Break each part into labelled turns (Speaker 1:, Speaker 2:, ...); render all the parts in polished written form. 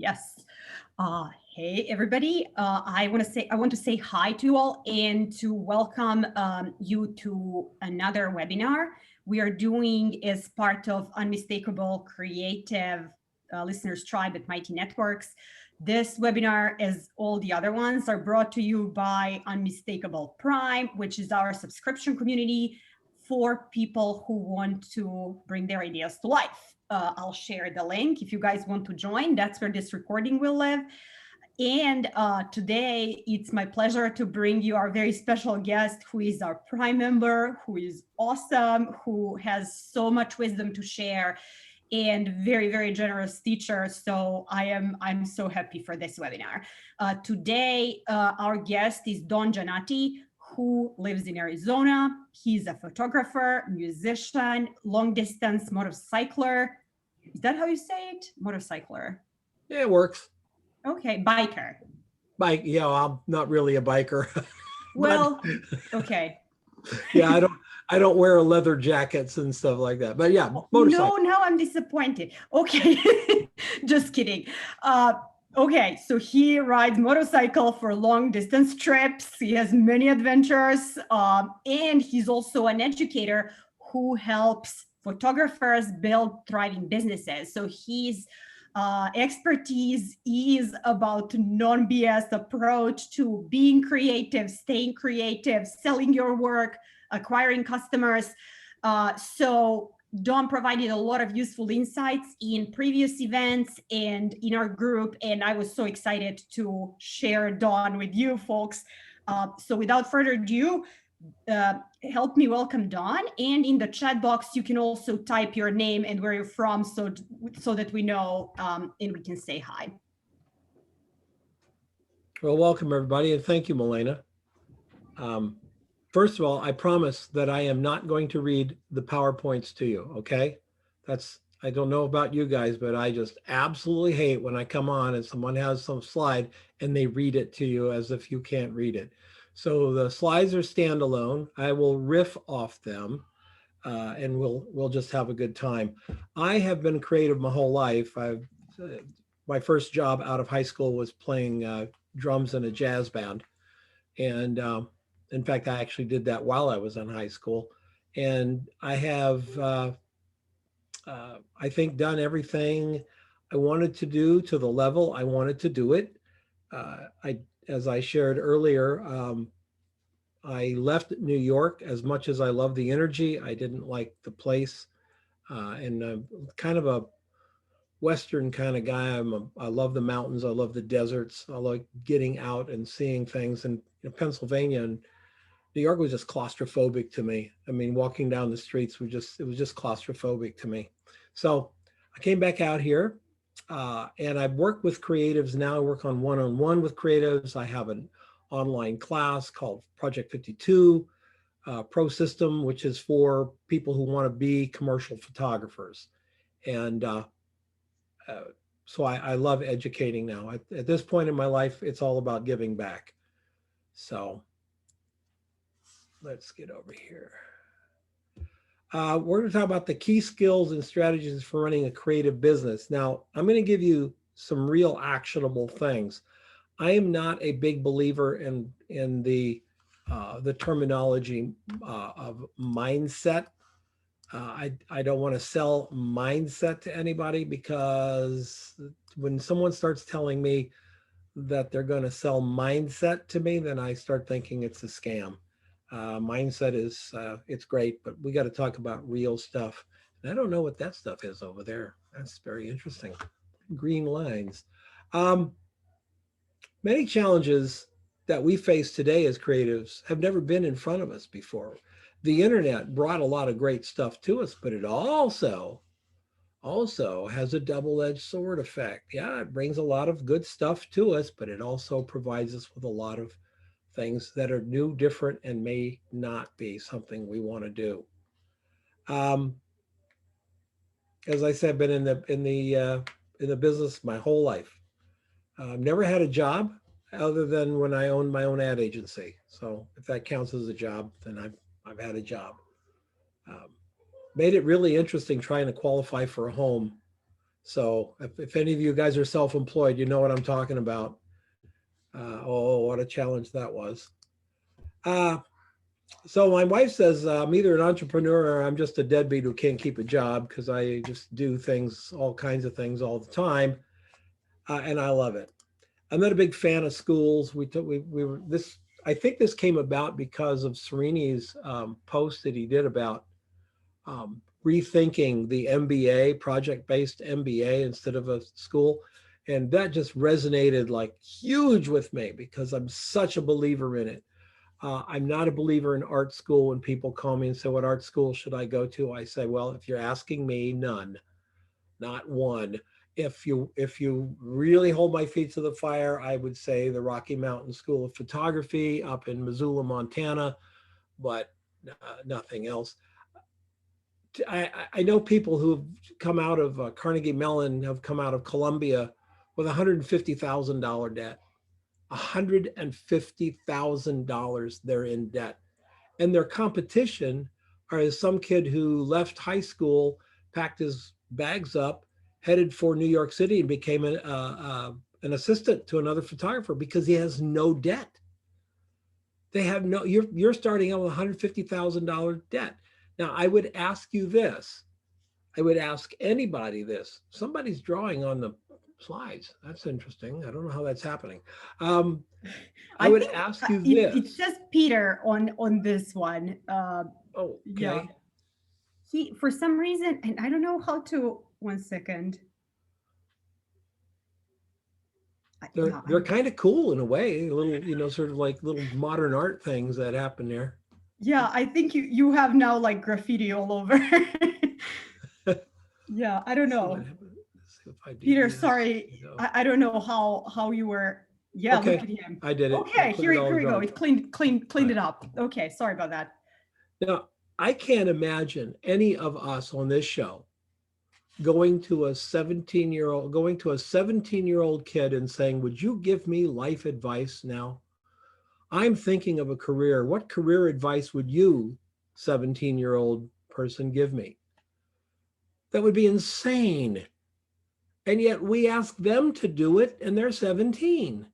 Speaker 1: Yes. Hey everybody. I want to say hi to you all and to welcome you to another webinar we are doing as part of Unmistakable Creative Listeners Tribe at Mighty Networks. This webinar, as all the other ones, are brought to you by Unmistakable Prime, which is our subscription community for people who want to bring their ideas to life. I'll share the link if you guys want to join. That's where this recording will live. And today, it's my pleasure to bring you our very special guest, who is our Prime member, who is awesome, who has so much wisdom to share, and very, very generous teacher. So I'm so happy for this webinar. Today, our guest is Don Giannati, who lives in Arizona. He's a photographer, musician, long distance motorcycler. Is that how you say it? Motorcycler.
Speaker 2: Yeah, it works.
Speaker 1: Okay, biker.
Speaker 2: Bike, yeah, I'm not really a biker.
Speaker 1: Well, okay.
Speaker 2: Yeah, I don't wear leather jackets and stuff like that. But yeah, motorcycle.
Speaker 1: No, now I'm disappointed. Okay, just kidding. Okay, so he rides motorcycle for long distance trips. He has many adventures, and he's also an educator who helps photographers build thriving businesses. So his expertise is about non-BS approach to being creative, staying creative, selling your work, acquiring customers. So Don provided a lot of useful insights in previous events and in our group, and I was so excited to share Don with you folks. So without further ado, help me welcome Don. And in the chat box, you can also type your name and where you're from, so that we know and we can say hi.
Speaker 2: Well, welcome everybody, and thank you, Milena. First of all, I promise that I am not going to read the PowerPoints to you, okay? I don't know about you guys, but I just absolutely hate when I come on and someone has some slide and they read it to you as if you can't read it. So the slides are standalone. I will riff off them and we'll just have a good time. I have been creative my whole life. My first job out of high school was playing drums in a jazz band. And in fact, I actually did that while I was in high school. And I have, I think, done everything I wanted to do to the level I wanted to do it. As I shared earlier, I left New York. As much as I love the energy, I didn't like the place. And I'm kind of a Western kind of guy. I love the mountains. I love the deserts. I like getting out and seeing things. And Pennsylvania and New York was just claustrophobic to me. I mean, walking down the streets it was just claustrophobic to me. So I came back out here and I've worked with creatives now. I work on one-on-one with creatives. I have an online class called Project 52 Pro System, which is for people who want to be commercial photographers. And so I love educating now. At this point in my life, it's all about giving back. So let's get over here. We're going to talk about the key skills and strategies for running a creative business. Now, I'm going to give you some real actionable things. I am not a big believer in the terminology of mindset. I don't want to sell mindset to anybody, because when someone starts telling me that they're going to sell mindset to me, then I start thinking it's a scam. Mindset is, it's great, but we got to talk about real stuff. And I don't know what that stuff is over there. That's very interesting. Green lines. Many challenges that we face today as creatives have never been in front of us before. The internet brought a lot of great stuff to us, but it also has a double-edged sword effect. Yeah, it brings a lot of good stuff to us, but it also provides us with a lot of things that are new, different, and may not be something we want to do. As I said, I've been in the business my whole life. Never had a job other than when I owned my own ad agency. So if that counts as a job, then I've had a job. Made it really interesting trying to qualify for a home So if any of you guys are self-employed, you know what I'm talking about. Oh, what a challenge that was. Uh, so my wife says I'm either an entrepreneur or I'm just a deadbeat who can't keep a job because I just do things, all kinds of things all the time, and I love it. I'm not a big fan of schools. We were this. I think this came about because of Srini's post that he did about rethinking the MBA, project-based MBA instead of a school. And that just resonated like huge with me because I'm such a believer in it. I'm not a believer in art school. When people call me and say, what art school should I go to? I say, well, if you're asking me, none, not one. If you really hold my feet to the fire, I would say the Rocky Mountain School of Photography up in Missoula, Montana, but nothing else. I know people who've come out of Carnegie Mellon, have come out of Columbia with $150,000 debt. $150,000 they're in debt. And their competition is some kid who left high school, packed his bags up, headed for New York City, and became an assistant to another photographer because he has no debt. They have no, you're starting out with $150,000 debt. Now, I would ask you this. I would ask anybody this. Somebody's drawing on the slides. That's interesting. I don't know how that's happening. I
Speaker 1: I
Speaker 2: would
Speaker 1: think
Speaker 2: ask you
Speaker 1: it
Speaker 2: this.
Speaker 1: says Peter on this one.
Speaker 2: Oh,
Speaker 1: Yeah,
Speaker 2: okay.
Speaker 1: he for some reason, and I don't know how to. 1 second. Yeah,
Speaker 2: They're kind of cool in a way, a little, sort of like little modern art things that happen there.
Speaker 1: yeah. I think you have now like graffiti all over. Yeah, I don't
Speaker 2: Let's see what
Speaker 1: know,
Speaker 2: happens. Let's see if I do
Speaker 1: Peter.
Speaker 2: this.
Speaker 1: Sorry,
Speaker 2: Go.
Speaker 1: I don't know how you were. Yeah, look
Speaker 2: Okay,
Speaker 1: at him.
Speaker 2: I did it. I
Speaker 1: Okay,
Speaker 2: put it all
Speaker 1: here we go.
Speaker 2: drawn.
Speaker 1: It cleaned
Speaker 2: All
Speaker 1: it
Speaker 2: right.
Speaker 1: up. Okay, sorry about that.
Speaker 2: Now, I can't imagine any of us on this show going to a 17-year-old kid and saying, "Would you give me life advice now? I'm thinking of a career. What career advice would you, 17-year-old person, give me?" That would be insane. And yet we ask them to do it and they're 17.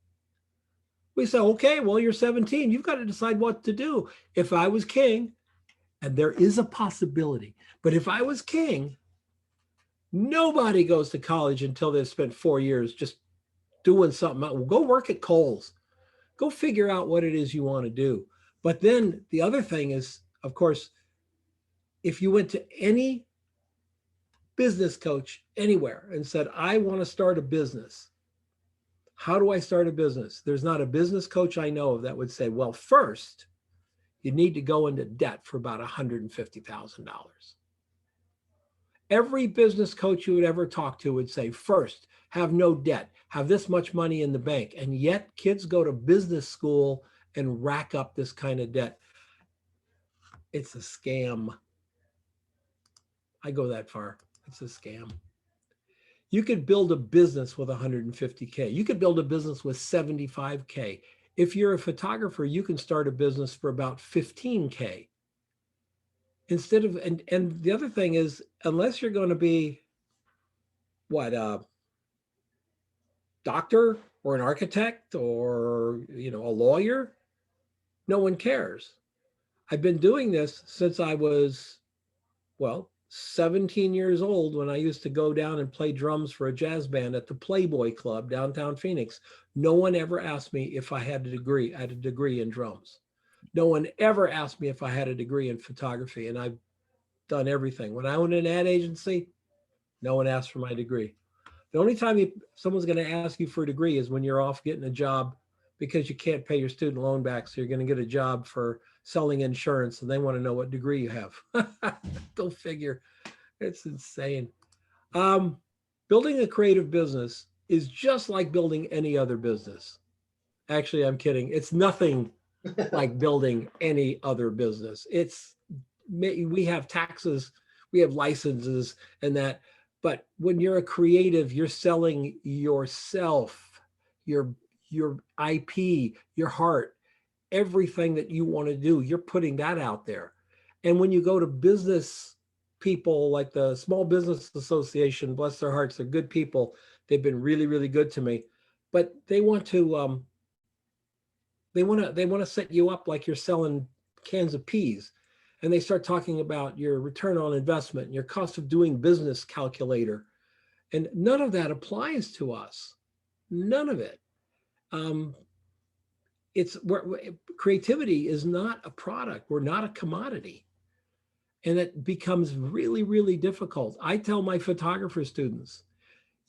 Speaker 2: We say, okay, well, you're 17. You've got to decide what to do. If I was king, and there is a possibility, but if I was king, nobody goes to college until they've spent 4 years just doing something. Go work at Kohl's. Go figure out what it is you want to do. But then the other thing is, of course, if you went to any business coach anywhere and said, I want to start a business, how do I start a business? There's not a business coach I know of that would say, well, first, you need to go into debt for about $150,000. Every business coach you would ever talk to would say, first, have no debt, have this much money in the bank. And yet kids go to business school and rack up this kind of debt. It's a scam. I go that far. It's a scam. You could build a business with 150K. You could build a business with 75K. If you're a photographer, you can start a business for about 15K. Instead of, and the other thing is, unless you're going to be what, a doctor or an architect or, a lawyer, no one cares. I've been doing this since I was, well, 17 years old, when I used to go down and play drums for a jazz band at the Playboy Club downtown Phoenix. No one ever asked me if I had a degree. I had a degree in drums. No one ever asked me if I had a degree in photography, and I've done everything. When I owned an ad agency, no one asked for my degree. The only time someone's going to ask you for a degree is when you're off getting a job because you can't pay your student loan back. So you're going to get a job for selling insurance and they want to know what degree you have. Go figure. It's insane. Building a creative business is just like building any other business. Actually, I'm kidding. It's nothing like building any other business. We have taxes, we have licenses and that. But when you're a creative, you're selling yourself, your your IP, your heart, everything that you want to do. You're putting that out there. And when you go to business people like the Small Business Association, bless their hearts, they're good people. They've been really, really good to me. But they want to set you up like you're selling cans of peas. And they start talking about your return on investment and your cost of doing business calculator. And none of that applies to us. None of it. Um, creativity is not a product. We're not a commodity. And it becomes really, really difficult. I tell my photographer students,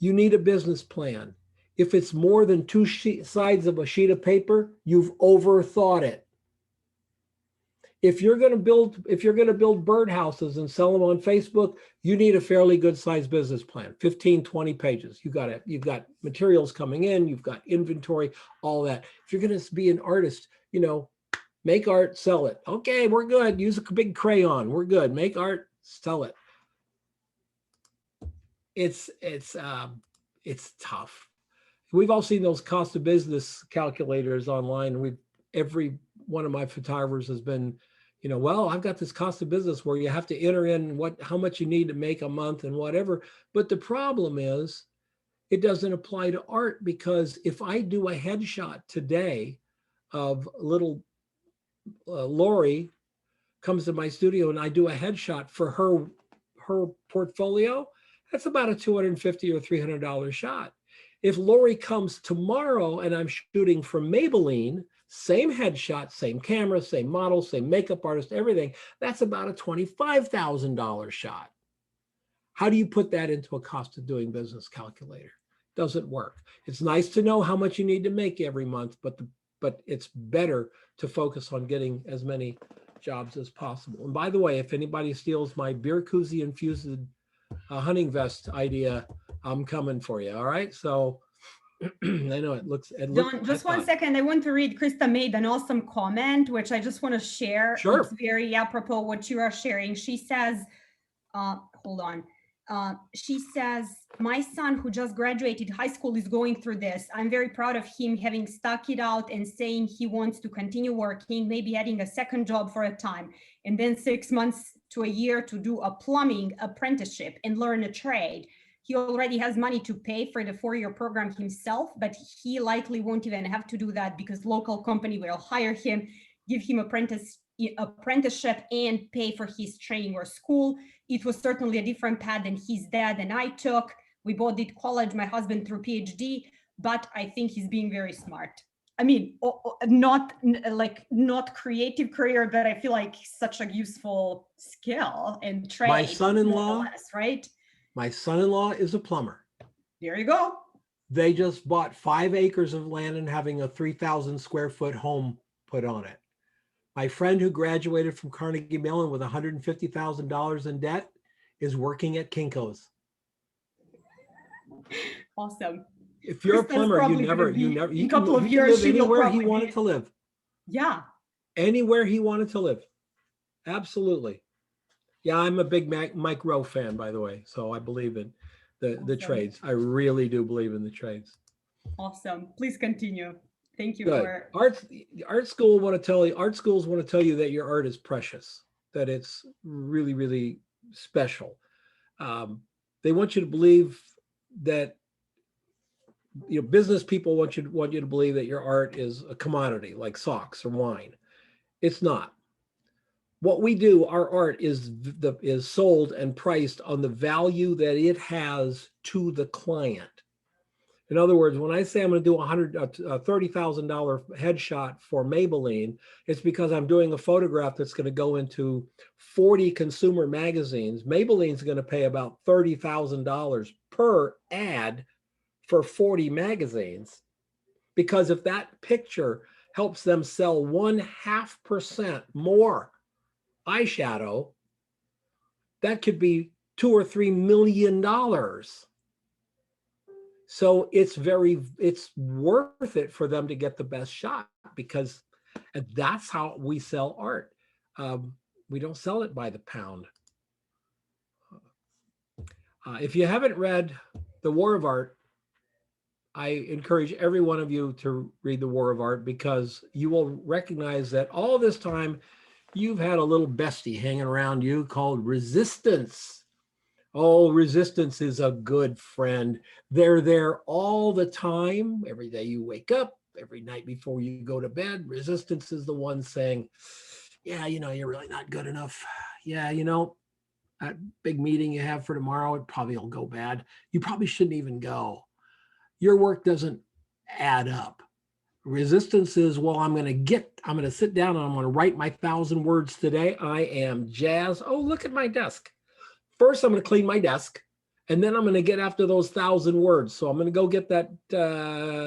Speaker 2: you need a business plan. If it's more than two sides of a sheet of paper, you've overthought it. If you're going to build birdhouses and sell them on Facebook, you need a fairly good sized business plan, 15, 20 pages. You've got materials coming in, you've got inventory, all that. If you're going to be an artist, make art, sell it. Okay, we're good. Use a big crayon. We're good. Make art, sell it. It's tough. We've all seen those cost of business calculators online. Every one of my photographers has been, well, I've got this cost of business where you have to enter in how much you need to make a month and whatever. But the problem is it doesn't apply to art, because if I do a headshot today of little Lori comes to my studio and I do a headshot for her portfolio, that's about a $250 or $300 shot. If Lori comes tomorrow and I'm shooting for Maybelline, same headshot, same camera, same model, same makeup artist, everything, that's about a $25,000 shot. How do you put that into a cost of doing business calculator? Doesn't work. It's nice to know how much you need to make every month, but it's better to focus on getting as many jobs as possible. And by the way, if anybody steals my beer koozie infused hunting vest idea, I'm coming for you. All right. So I know it looks.
Speaker 1: John, just one second. I want to read. Krista made an awesome comment, which I just want to share.
Speaker 2: Sure.
Speaker 1: It's very apropos what you are sharing. She says, hold on. She says, my son who just graduated high school is going through this. I'm very proud of him having stuck it out and saying he wants to continue working, maybe adding a second job for a time, and then 6 months to a year to do a plumbing apprenticeship and learn a trade. He already has money to pay for the 4-year program himself, but he likely won't even have to do that because local company will hire him, give him apprenticeship and pay for his training or school. It was certainly a different path than his dad and I took. We both did college, my husband through PhD, but I think he's being very smart. I mean, not creative career, but I feel like such a useful skill and trade.
Speaker 2: My son-in-law,
Speaker 1: right?
Speaker 2: My son-in-law is a plumber.
Speaker 1: There you go.
Speaker 2: They just bought 5 acres of land and having a 3,000 square foot home put on it. My friend who graduated from Carnegie Mellon with $150,000 in debt is working at Kinko's.
Speaker 1: Awesome.
Speaker 2: If you're a plumber, you can live anywhere he wanted to live.
Speaker 1: Yeah.
Speaker 2: Anywhere he wanted to live. Absolutely. Yeah, I'm a big Mike Rowe fan, by the way. So I believe in the trades. I really do believe in the trades.
Speaker 1: Awesome. Please continue. Thank you.
Speaker 2: Good. Art schools want to tell you that your art is precious, that it's really, really special. They want you to believe that, business people want you to believe that your art is a commodity like socks or wine. It's not. What we do, our art is sold and priced on the value that it has to the client. In other words, when I say I'm going to do a $30,000 headshot for Maybelline, it's because I'm doing a photograph that's going to go into 40 consumer magazines. Maybelline's going to pay about $30,000 per ad for 40 magazines, because if that picture helps them sell 0.5% more eyeshadow, that could be $2 or $3 million. So it's worth it for them to get the best shot, because that's how we sell art. We don't sell it by the pound. If you haven't read The War of Art, I encourage every one of you to read The War of Art, because you will recognize that all this time You've had a little bestie hanging around you called resistance. Oh, resistance is a good friend. They're there all the time. Every day you wake up, every night before you go to bed, resistance is the one saying, yeah, you're really not good enough. Yeah, that big meeting you have for tomorrow, it probably will go bad. You probably shouldn't even go. Your work doesn't add up. Resistance is, well, I'm going to sit down and I'm going to write my 1,000 words today. I am jazzed. Oh, look at my desk. First, I'm going to clean my desk, and then I'm going to get after those 1,000 words. So I'm going to go get that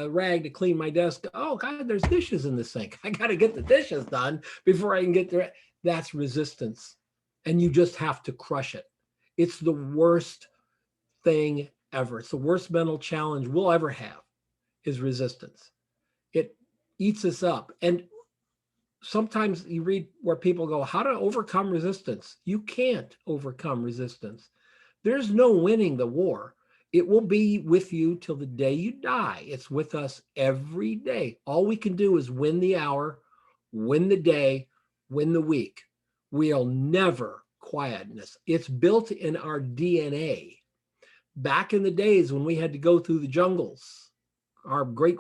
Speaker 2: rag to clean my desk. Oh, God, there's dishes in the sink. I got to get the dishes done before I can get there. That's resistance. And you just have to crush it. It's the worst thing ever. It's the worst mental challenge we'll ever have is resistance. It eats us up. And sometimes you read where people go, how to overcome resistance. You can't overcome resistance. There's no winning the war. It will be with you till the day you die. It's with us every day. All we can do is win the hour, win the day, win the week. We'll never quietness. It's built in our DNA. Back in the days when we had to go through the jungles, our great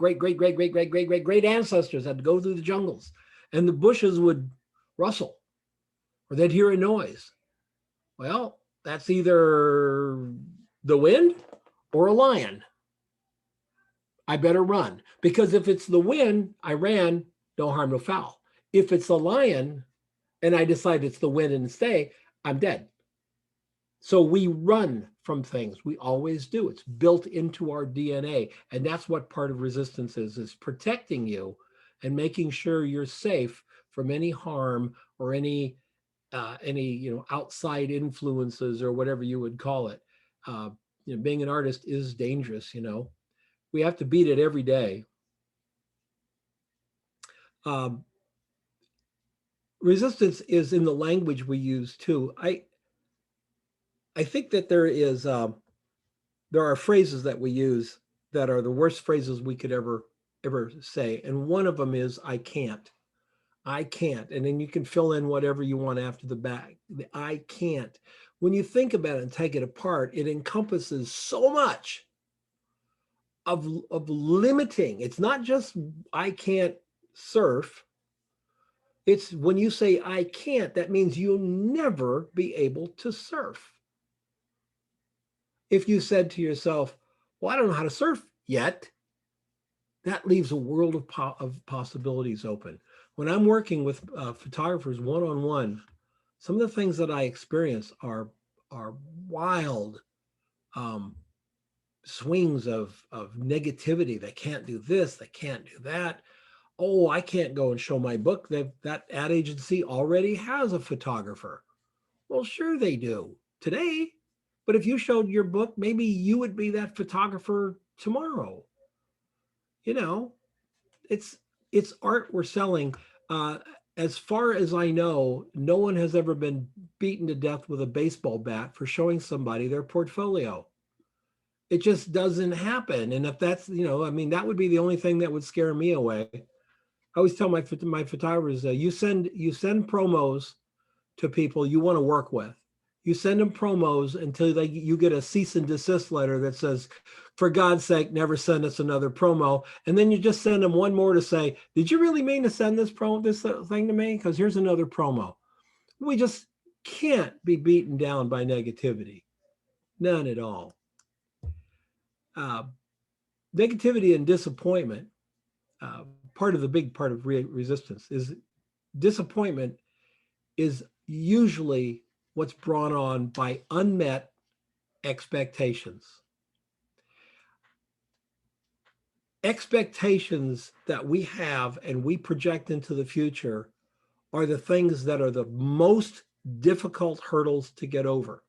Speaker 2: ancestors had to go through the jungles, and the bushes would rustle or they'd hear a noise. Well, that's either the wind or a lion. I better run, because if it's the wind, I ran, no harm, no foul. If it's a lion and I decide it's the wind and stay, I'm dead. So we run from things. We always do. It's built into our DNA. And that's what part of resistance is protecting you and making sure you're safe from any harm or any outside influences or whatever you would call it. Being an artist is dangerous. We have to beat it every day. Resistance is in the language we use too. I think that there are phrases that we use that are the worst phrases we could ever say, and one of them is "I can't." I can't. And then you can fill in whatever you want after the back. The I can't. When you think about it and take it apart, it encompasses so much of limiting. It's not just I can't surf. It's when you say I can't, that means you'll never be able to surf. If you said to yourself, well, I don't know how to surf yet, that leaves a world of possibilities open. When I'm working with photographers one-on-one, some of the things that I experience are wild swings of negativity. They can't do this, they can't do that. Oh, I can't go and show my book. That ad agency already has a photographer. Well, sure they do today. But if you showed your book, maybe you would be that photographer tomorrow. It's it's art we're selling. As far as I know, no one has ever been beaten to death with a baseball bat for showing somebody their portfolio. It just doesn't happen. And if that's, that would be the only thing that would scare me away. I always tell my photographers, you send promos to people you want to work with. You send them promos until you get a cease and desist letter that says, for God's sake, never send us another promo. And then you just send them one more to say, did you really mean to send this thing to me? Because here's another promo. We just can't be beaten down by negativity. None at all. Negativity and disappointment, big part of resistance is disappointment is usually what's brought on by unmet expectations. Expectations that we have and we project into the future are the things that are the most difficult hurdles to get over.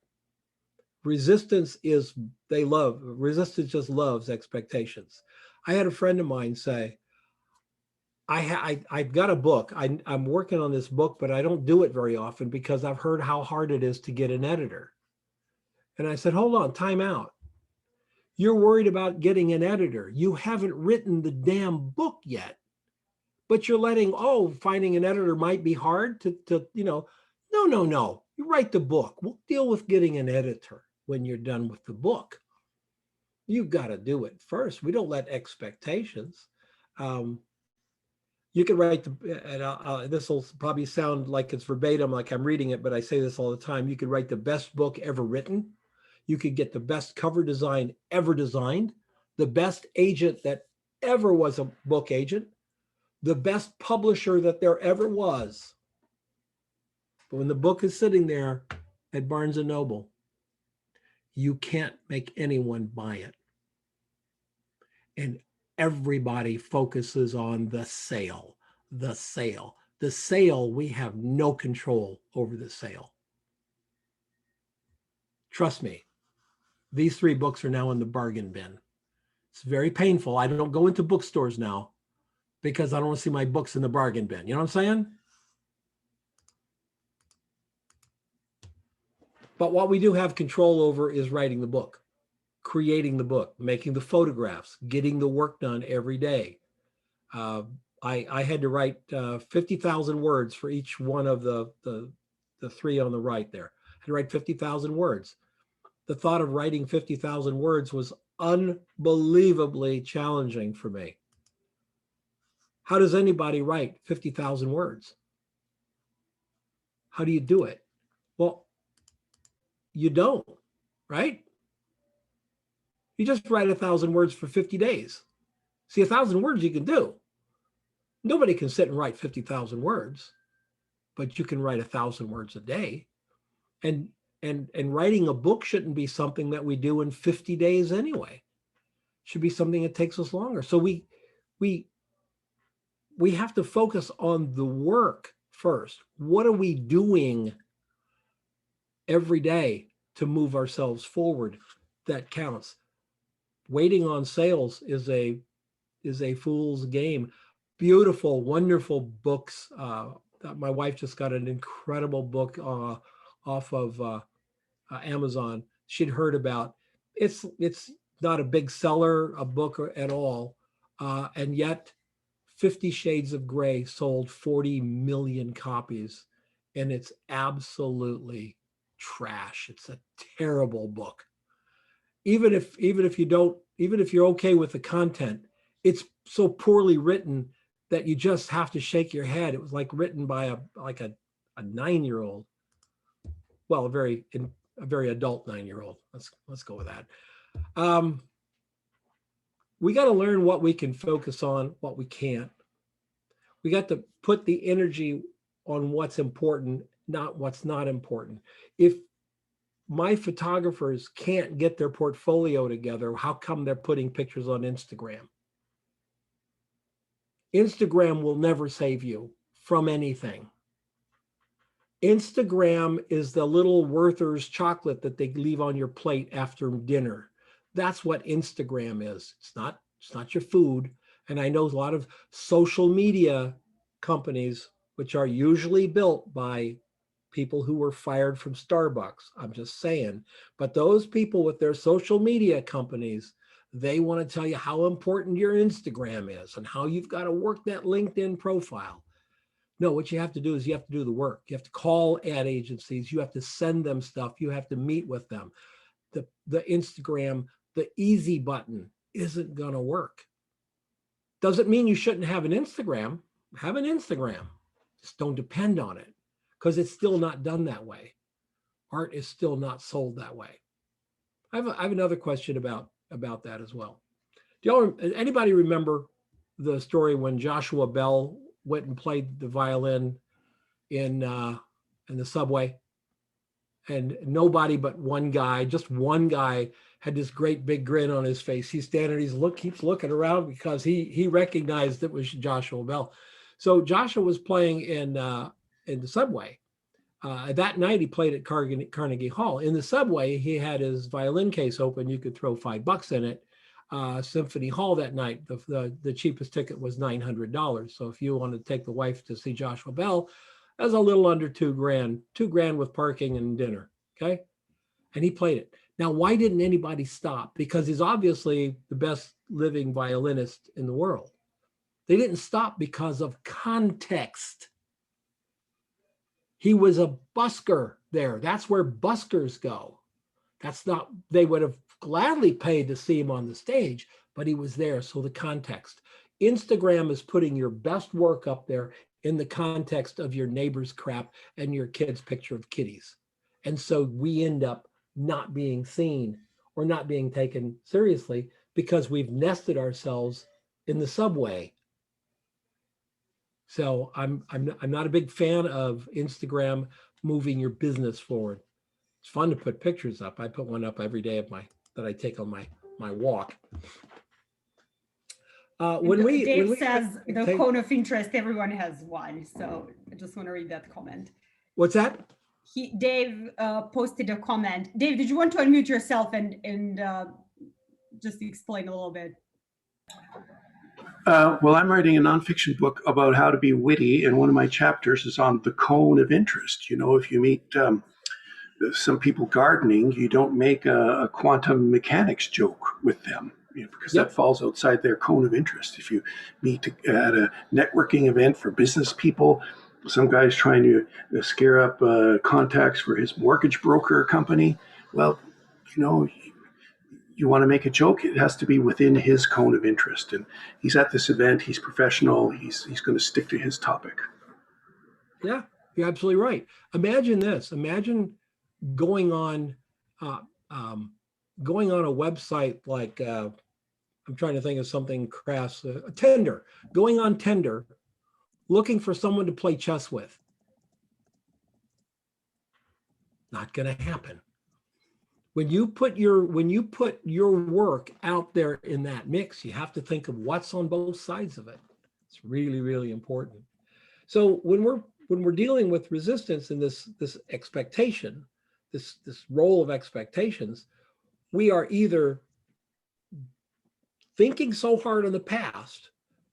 Speaker 2: Resistance just loves expectations. I had a friend of mine say, I've got a book. I'm working on this book, but I don't do it very often because I've heard how hard it is to get an editor. And I said, hold on, time out. You're worried about getting an editor. You haven't written the damn book yet. but you're letting, oh, finding an editor might be hard to no. You write the book. We'll deal with getting an editor when you're done with the book. You've got to do it first. We don't let expectations. You can write and this will probably sound like it's verbatim, like I'm reading it, but I say this all the time. You could write the best book ever written. You could get the best cover design ever designed, the best agent that ever was a book agent, the best publisher that there ever was. But when the book is sitting there at Barnes and Noble, you can't make anyone buy it. And everybody focuses on the sale, the sale. The sale, we have no control over the sale. Trust me, these 3 books are now in the bargain bin. It's very painful. I don't go into bookstores now because I don't want to see my books in the bargain bin. You know what I'm saying? But what we do have control over is writing the book, creating the book, making the photographs, getting the work done every day. I had to write 50,000 words for each one of the 3 on the right there. I had to write 50,000 words. The thought of writing 50,000 words was unbelievably challenging for me. How does anybody write 50,000 words? How do you do it? Well, you don't, right? You just write 1,000 words for 50 days. See, 1,000 words you can do. Nobody can sit and write 50,000 words, but you can write 1,000 words a day. And writing a book shouldn't be something that we do in 50 days anyway. It should be something that takes us longer. So we have to focus on the work first. What are we doing every day to move ourselves forward? That counts. Waiting on sales is a fool's game. Beautiful, wonderful books. My wife just got an incredible book off of Amazon. She'd heard about. It's not a big seller, a book at all, and yet 50 Shades of Grey sold 40 million copies, and it's absolutely trash. It's a terrible book. Even if you're okay with the content, it's so poorly written that you just have to shake your head. It was like written by a 9-year-old. Well, a very adult 9-year-old. Let's go with that. We got to learn what we can focus on, what we can't. We got to put the energy on what's important, not what's not important. If my photographers can't get their portfolio together, how come they're putting pictures on Instagram? Instagram will never save you from anything. Instagram is the little Werther's chocolate that they leave on your plate after dinner. That's what Instagram is. It's not your food. And I know a lot of social media companies, which are usually built by people who were fired from Starbucks. I'm just saying. But those people with their social media companies, they want to tell you how important your Instagram is and how you've got to work that LinkedIn profile. No, what you have to do is you have to do the work. You have to call ad agencies. You have to send them stuff. You have to meet with them. The Instagram, the easy button isn't going to work. Doesn't mean you shouldn't have an Instagram. Have an Instagram. Just don't depend on it because it's still not done that way. Art is still not sold that way. I have another question about that as well. Anybody remember the story when Joshua Bell went and played the violin in the subway, and nobody but one guy, just one guy, had this great big grin on his face. He's standing, keeps looking around because he recognized it was Joshua Bell. So Joshua was playing in the subway. That night he played at Carnegie Hall. In the subway, he had his violin case open. You could throw $5 in it. Symphony Hall that night, the cheapest ticket was $900. So if you wanted to take the wife to see Joshua Bell, that was a little under $2,000, $2,000 with parking and dinner. Okay. And he played it. Now, why didn't anybody stop? Because he's obviously the best living violinist in the world. They didn't stop because of context. He was a busker there. That's where buskers go. That's not, they would have gladly paid to see him on the stage, but he was there. So the context. Instagram is putting your best work up there in the context of your neighbor's crap and your kid's picture of kitties. And so we end up not being seen or not being taken seriously because we've nested ourselves in the subway. So I'm not a big fan of Instagram moving your business forward. It's fun to put pictures up. I put one up every day of that I take on my walk.
Speaker 1: Dave says the cone of interest, everyone has one. So I just want to read that comment.
Speaker 2: What's that?
Speaker 1: Dave posted a comment. Dave, did you want to unmute yourself and just explain a little bit?
Speaker 3: Well, I'm writing a nonfiction book about how to be witty, and one of my chapters is on the cone of interest. You know, if you meet some people gardening, you don't make a quantum mechanics joke with them, you know, because that falls outside their cone of interest. If you meet at a networking event for business people, some guy's trying to scare up contacts for his mortgage broker company. Well, you know, you want to make a joke, it has to be within his cone of interest. And he's at this event, he's professional, he's going to stick to his topic.
Speaker 2: Yeah, you're absolutely right. Imagine this. Imagine going on a website like, I'm trying to think of something crass, Tinder, going on Tinder, looking for someone to play chess with. Not going to happen. When you put your work out there in that mix, you have to think of what's on both sides of it. It's really, really important. So when we're dealing with resistance and this expectation, this role of expectations, we are either thinking so hard in the past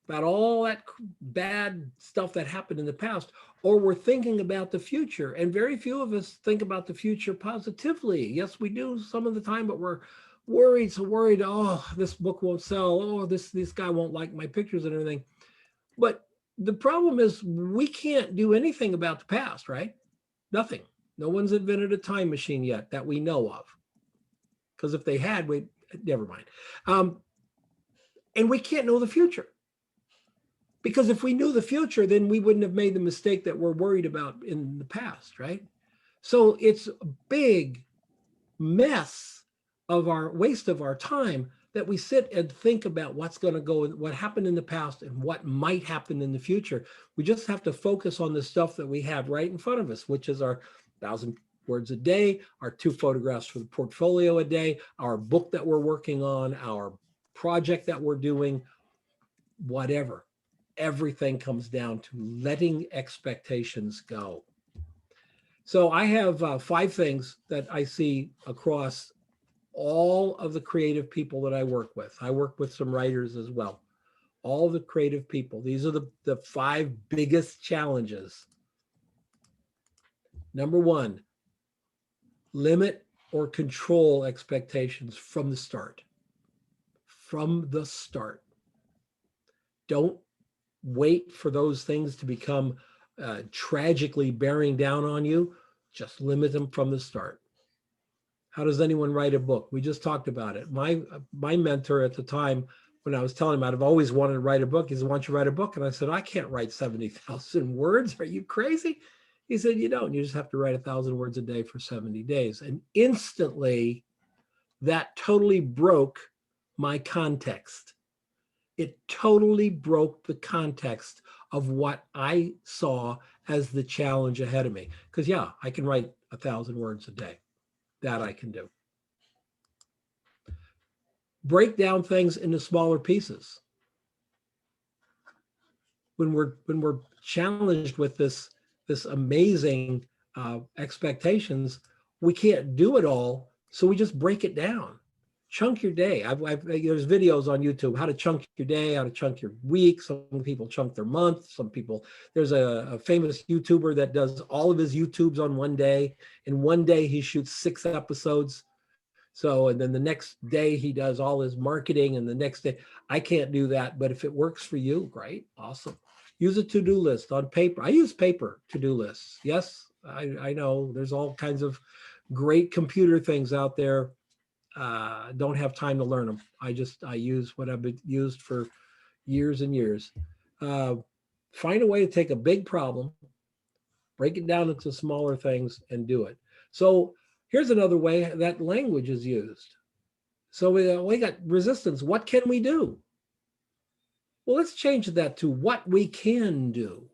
Speaker 2: about all that bad stuff that happened in the past, or we're thinking about the future. And very few of us think about the future positively. Yes, we do some of the time, but we're worried, oh, this book won't sell, oh, this guy won't like my pictures and everything. But the problem is we can't do anything about the past, right? Nothing. No one's invented a time machine yet that we know of. Because if they had, never mind. And we can't know the future. Because if we knew the future, then we wouldn't have made the mistake that we're worried about in the past, right? So it's a big mess of our waste of our time that we sit and think about what's going to go, what happened in the past and what might happen in the future. We just have to focus on the stuff that we have right in front of us, which is our 1,000 words a day, our 2 photographs for the portfolio a day, our book that we're working on, our project that we're doing, whatever. Everything comes down to letting expectations go. So I have 5 things that I see across all of the creative people that I work with. I work with some writers as well. All the creative people. These are the 5 biggest challenges. Number 1, limit or control expectations from the start. From the start. Don't wait for those things to become tragically bearing down on you. Just limit them from the start. How does anyone write a book? We just talked about it. My mentor at the time, when I was telling him I've always wanted to write a book, he said, "Why don't you write a book?" And I said, "I can't write 70,000 words. Are you crazy?" He said, "You don't. You just have to write 1,000 words a day for 70 days. And instantly, that totally broke my context. It totally broke the context of what I saw as the challenge ahead of me. Because yeah, I can write 1,000 words a day. That I can do. Break down things into smaller pieces. When we're challenged with this amazing expectations, we can't do it all, so we just break it down. Chunk your day. There's videos on YouTube how to chunk your day, how to chunk your week. Some people chunk their month. Some people, there's a famous YouTuber that does all of his YouTubes on one day. In one day, he shoots 6 episodes. So, and then the next day he does all his marketing, and the next day, I can't do that. But if it works for you, great, awesome. Use a to-do list on paper. I use paper to-do lists. Yes, I know there's all kinds of great computer things out there. Don't have time to learn them. I use what I've been used for years and years. Find a way to take a big problem, break it down into smaller things, and do it. So here's another way that language is used. So we got resistance. What can we do? Well, let's change that to what we can do.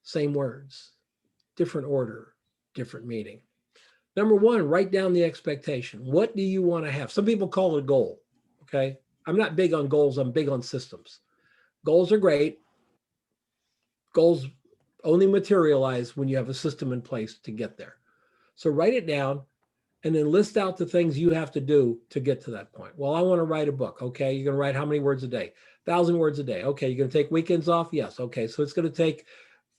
Speaker 2: Same words, different order, different meaning. Number one, write down the expectation. What do you want to have? Some people call it a goal. Okay. I'm not big on goals. I'm big on systems. Goals are great. Goals only materialize when you have a system in place to get there. So write it down and then list out the things you have to do to get to that point. Well, I want to write a book. Okay. You're going to write how many words a day? 1,000 words a day. Okay. You're going to take weekends off? Yes. Okay. So it's going to take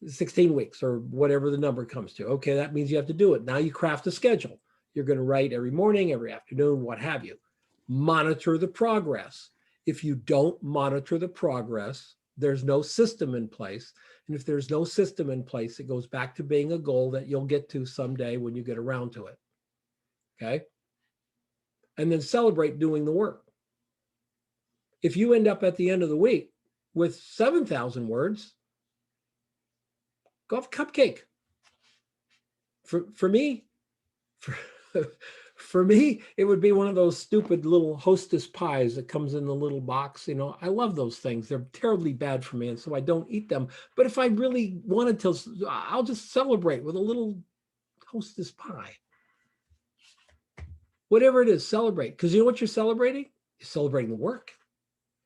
Speaker 2: 16 weeks or whatever the number comes to. Okay. That means you have to do it. Now you craft a schedule. You're going to write every morning, every afternoon, what have you. Monitor the progress. If you don't monitor the progress, there's no system in place. And if there's no system in place, it goes back to being a goal that you'll get to someday when you get around to it. Okay. And then celebrate doing the work. If you end up at the end of the week with 7,000 words, go have a cupcake. For me, for me, it would be one of those stupid little Hostess pies that comes in the little box. You know, I love those things. They're terribly bad for me, and so I don't eat them. But if I really wanted to, I'll just celebrate with a little Hostess pie. Whatever it is, celebrate. Because you know what you're celebrating? You're celebrating the work.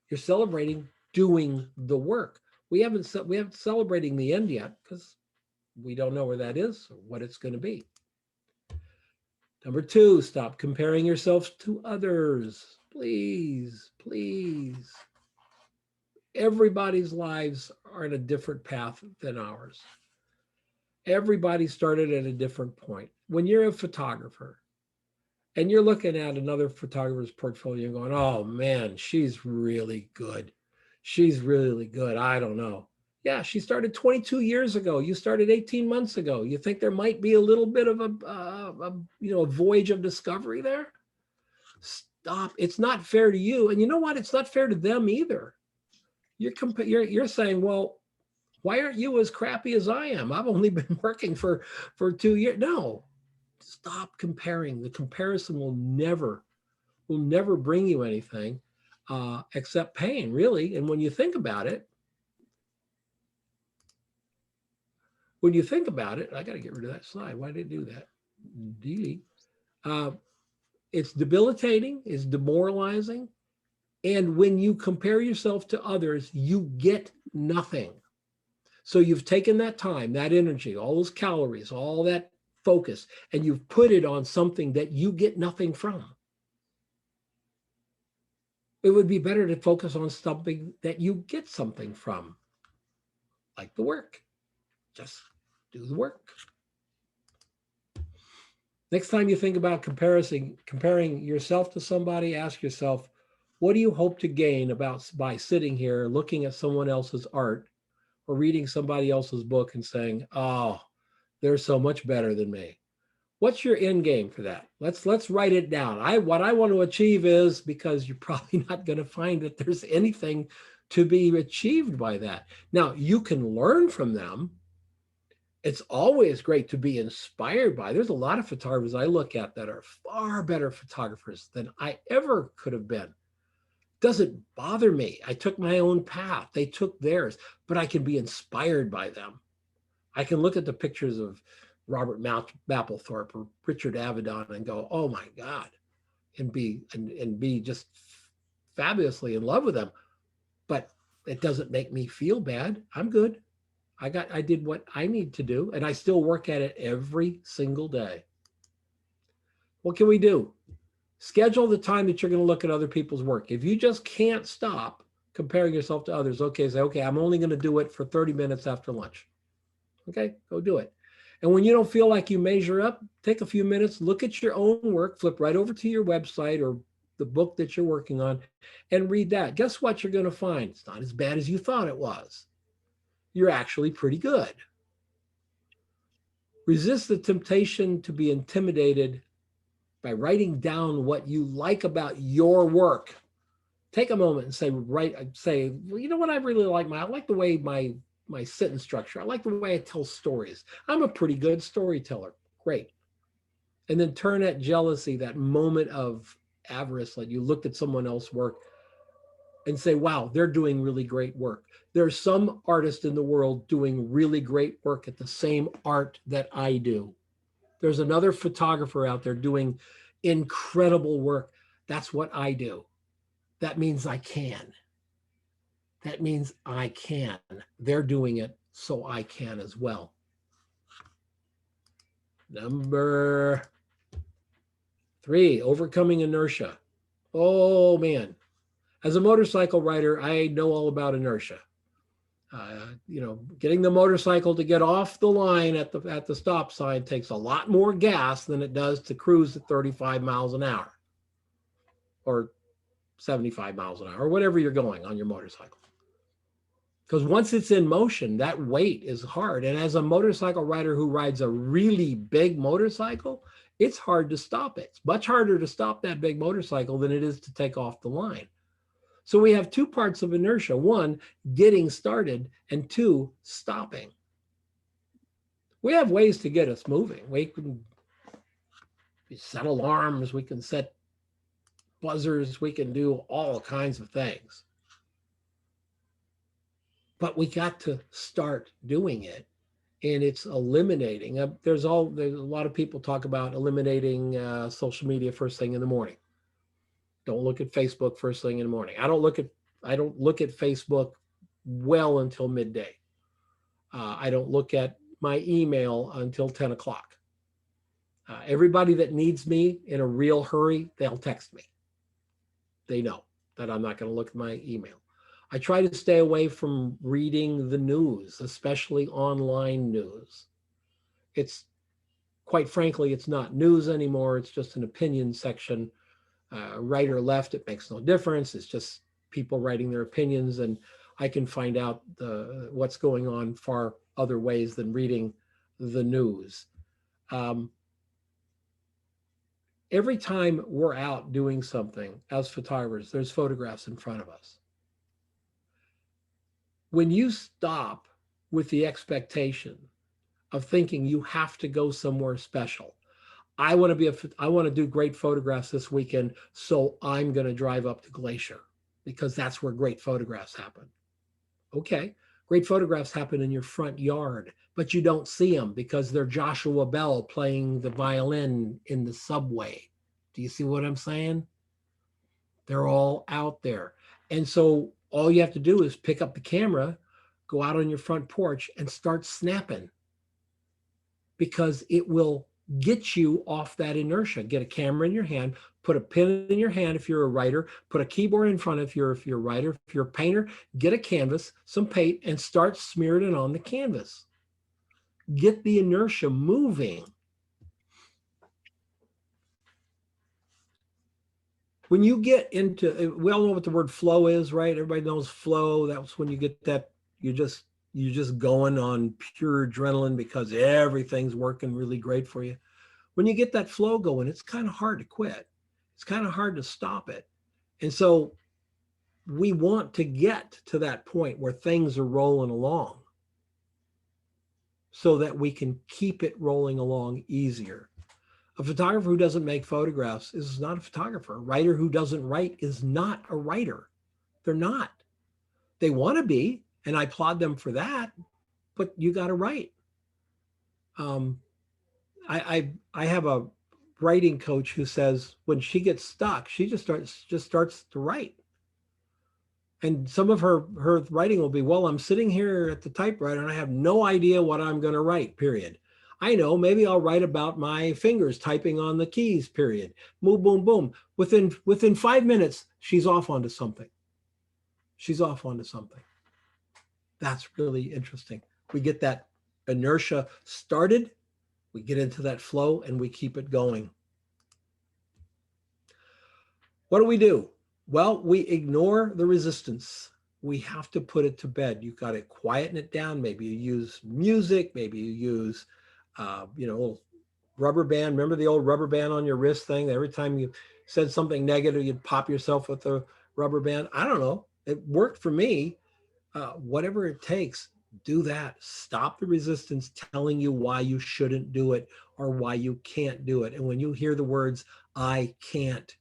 Speaker 2: You're celebrating doing the work. We haven't celebrating the end yet because we don't know where that is or what it's going to be. Number two, stop comparing yourself to others. Please, please. Everybody's lives are in a different path than ours. Everybody started at a different point. When you're a photographer and you're looking at another photographer's portfolio and going, oh man, she's really good. She's really good. I don't know. Yeah, she started 22 years ago. You started 18 months ago. You think there might be a little bit of a voyage of discovery there? Stop. It's not fair to you. And you know what? It's not fair to them either. You're saying, well, why aren't you as crappy as I am? I've only been working for 2 years. No, stop comparing. The comparison will never bring you anything except pain, really. And when you think about it, I got to get rid of that slide. Why did it do that? Delete. It's debilitating, it's demoralizing. And when you compare yourself to others, you get nothing. So you've taken that time, that energy, all those calories, all that focus, and you've put it on something that you get nothing from. It would be better to focus on something that you get something from, like the work. Just do the work. Next time you think about comparing yourself to somebody, ask yourself, what do you hope to gain by sitting here looking at someone else's art or reading somebody else's book and saying, oh, they're so much better than me? What's your end game for that? Let's write it down. What I want to achieve is, because you're probably not going to find that there's anything to be achieved by that. Now, you can learn from them. It's always great to be inspired by. There's a lot of photographers I look at that are far better photographers than I ever could have been. Doesn't bother me. I took my own path. They took theirs, but I can be inspired by them. I can look at the pictures of Robert Mapplethorpe or Richard Avedon and go, oh my God, and be just fabulously in love with them. But it doesn't make me feel bad. I'm good. I did what I need to do, and I still work at it every single day. What can we do? Schedule the time that you're going to look at other people's work. If you just can't stop comparing yourself to others, okay, say, okay, I'm only going to do it for 30 minutes after lunch. Okay, go do it. And when you don't feel like you measure up, take a few minutes, look at your own work, flip right over to your website or the book that you're working on and read that. Guess what you're going to find? It's not as bad as you thought it was. You're actually pretty good. Resist the temptation to be intimidated by writing down what you like about your work. Take a moment and say, well, you know what I really like? I like the way my sentence structure. I like the way I tell stories. I'm a pretty good storyteller. Great. And then turn that jealousy, that moment of avarice, like you looked at someone else's work and say, wow, they're doing really great work. There's some artist in the world doing really great work at the same art that I do. There's another photographer out there doing incredible work. That's what I do. That means I can. That means I can. They're doing it, so I can as well. Number 3, overcoming inertia. Oh, man. As a motorcycle rider, I know all about inertia. Getting the motorcycle to get off the line at the stop sign takes a lot more gas than it does to cruise at 35 miles an hour or 75 miles an hour, or whatever you're going on your motorcycle. Because once it's in motion, that weight is hard. And as a motorcycle rider who rides a really big motorcycle, it's hard to stop it. It's much harder to stop that big motorcycle than it is to take off the line. So we have 2 parts of inertia. 1, getting started, and 2, stopping. We have ways to get us moving. We can set alarms, we can set buzzers, we can do all kinds of things. But we got to start doing it, and it's eliminating. There's a lot of people talk about eliminating social media first thing in the morning. Don't look at Facebook first thing in the morning. I don't look at Facebook well until midday. I don't look at my email until 10 o'clock. Everybody that needs me in a real hurry, they'll text me. They know that I'm not going to look at my email. I try to stay away from reading the news, especially online news. It's, quite frankly, it's not news anymore. It's just an opinion section. Right or left, it makes no difference. It's just people writing their opinions, and I can find out what's going on far other ways than reading the news. Every time we're out doing something as photographers, there's photographs in front of us. When you stop with the expectation of thinking you have to go somewhere special, I want to do great photographs this weekend, so I'm going to drive up to Glacier because that's where great photographs happen. Okay, great photographs happen in your front yard, but you don't see them because they're Joshua Bell playing the violin in the subway. Do you see what I'm saying? They're all out there. And so all you have to do is pick up the camera, go out on your front porch and start snapping, because it will get you off that inertia. Get a camera in your hand, put a pen in your hand if you're a writer, put a keyboard in front if you're a writer. If you're a painter, get a canvas, some paint, and start smearing it on the canvas. Get the inertia moving. When you get into, we all know what the word flow is, right? Everybody knows flow. That's when you get that, you're just going on pure adrenaline because everything's working really great for you. When you get that flow going, it's kind of hard to quit. It's kind of hard to stop it. And so we want to get to that point where things are rolling along so that we can keep it rolling along easier. A photographer who doesn't make photographs is not a photographer. A writer who doesn't write is not a writer. They're not. They want to be, and I applaud them for that, but you got to write. I have a writing coach who says when she gets stuck, she just starts to write. And some of her writing will be, well, I'm sitting here at the typewriter and I have no idea what I'm going to write, period. I know, maybe I'll write about my fingers typing on the keys, period. Boom, boom, boom. Within 5 minutes, she's off onto something. She's off onto something. That's really interesting. We get that inertia started We get into that flow and we keep it going. What do? Well, we ignore the resistance. We have to put it to bed. You've got to quieten it down. Maybe you use music. Maybe you use, little rubber band. Remember the old rubber band on your wrist thing? Every time you said something negative, you'd pop yourself with a rubber band. I don't know. It worked for me. Whatever it takes, do that. Stop the resistance telling you why you shouldn't do it or why you can't do it. And when you hear the words, I can't,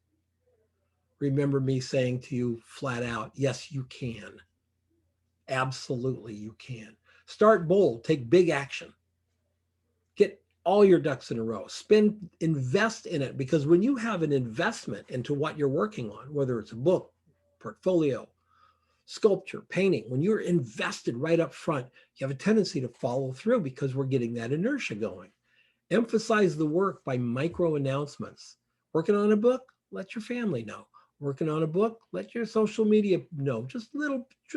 Speaker 2: remember me saying to you flat out, yes, you can. Absolutely, you can. Start bold, take big action. Get all your ducks in a row. Invest in it, because when you have an investment into what you're working on, whether it's a book, portfolio, sculpture, painting, when you're invested right up front, you have a tendency to follow through because we're getting that inertia going. Emphasize the work by micro announcements. Working on a book, let your family know. Working on a book, let your social media know. Just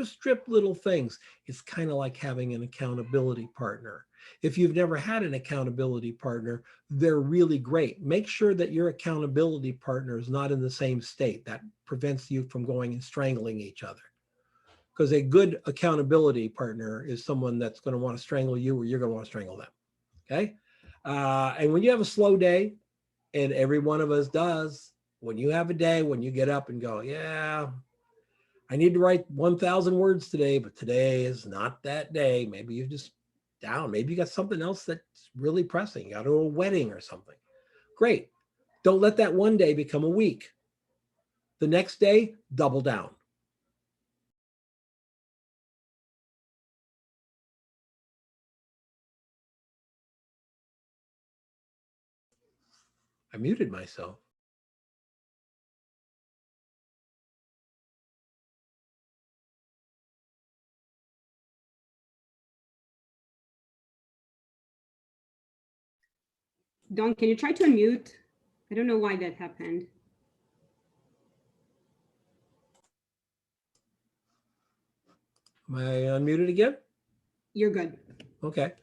Speaker 2: strip little things. It's kind of like having an accountability partner. If you've never had an accountability partner, they're really great. Make sure that your accountability partner is not in the same state. That prevents you from going and strangling each other. Because a good accountability partner is someone that's going to want to strangle you, or you're going to want to strangle them. Okay? And when you have a slow day, and every one of us does, when you have a day when you get up and go, yeah, I need to write 1,000 words today, but today is not that day. Maybe you're just down. Maybe you got something else that's really pressing. You got to go to a wedding or something. Great. Don't let that one day become a week. The next day, double down. I muted myself.
Speaker 1: Don, can you try to unmute? I don't know why that happened.
Speaker 2: Am I unmuted again?
Speaker 1: You're good.
Speaker 2: Okay.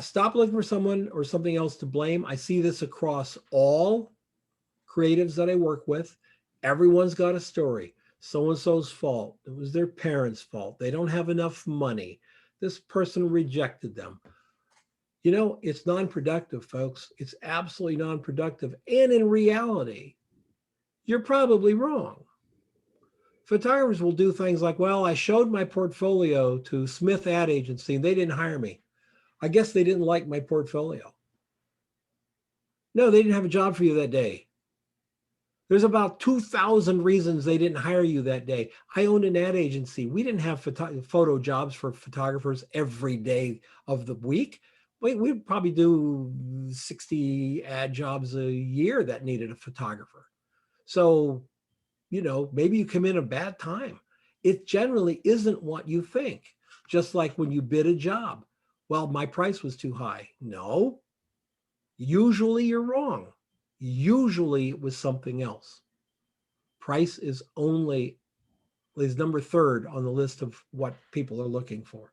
Speaker 2: Stop looking for someone or something else to blame. I see this across all creatives that I work with. Everyone's got a story. So-and-so's fault. It was their parents' fault. They don't have enough money. This person rejected them. You know, it's non-productive, folks. It's absolutely non-productive. And in reality, you're probably wrong. Photographers will do things like, well, I showed my portfolio to Smith Ad Agency and they didn't hire me. I guess they didn't like my portfolio. No, they didn't have a job for you that day. There's about 2,000 reasons they didn't hire you that day. I owned an ad agency. We didn't have photo jobs for photographers every day of the week. We'd probably do 60 ad jobs a year that needed a photographer. So, you know, maybe you come in a bad time. It generally isn't what you think. Just like when you bid a job. Well, my price was too high. No, usually you're wrong. Usually it was something else. Price is number third on the list of what people are looking for.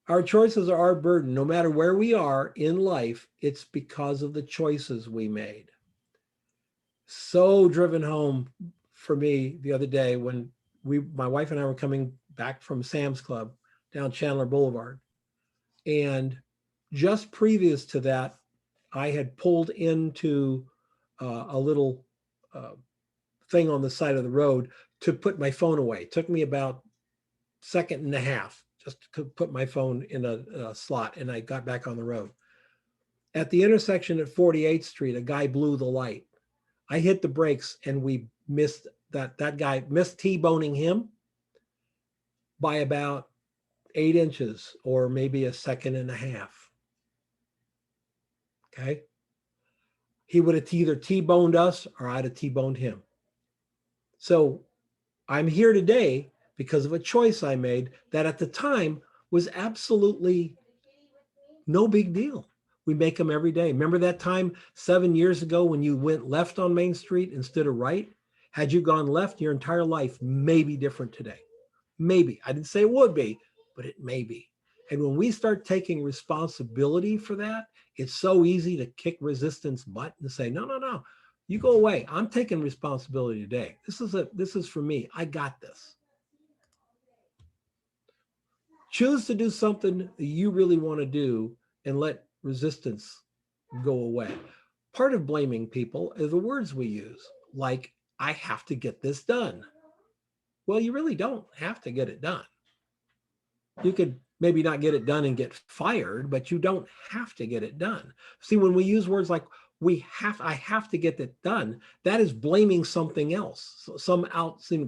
Speaker 2: Our choices are our burden. No matter where we are in life, it's because of the choices we made. So driven home for me the other day when my wife and I were coming back from Sam's Club down Chandler Boulevard. And just previous to that, I had pulled into a little thing on the side of the road to put my phone away. It took me about a second and a half just to put my phone in a slot, and I got back on the road. At the intersection at 48th Street, a guy blew the light. I hit the brakes and we missed that guy missed T-boning him by about 8 inches or maybe a second and a half. Okay. He would have either T-boned us or I'd have T-boned him. So I'm here today because of a choice I made that at the time was absolutely no big deal. We make them every day. Remember that time 7 years ago when you went left on Main Street instead of right? Had you gone left, your entire life may be different today. Maybe. I didn't say it would be, but it may be. And when we start taking responsibility for that, it's so easy to kick resistance butt and say, no, no, no, you go away. I'm taking responsibility today. This is for me. I got this. Choose to do something that you really want to do and let resistance go away. Part of blaming people are the words we use, like, I have to get this done. Well, you really don't have to get it done. You could maybe not get it done and get fired, but you don't have to get it done. See, when we use words like I have to get that done, that is blaming something else. So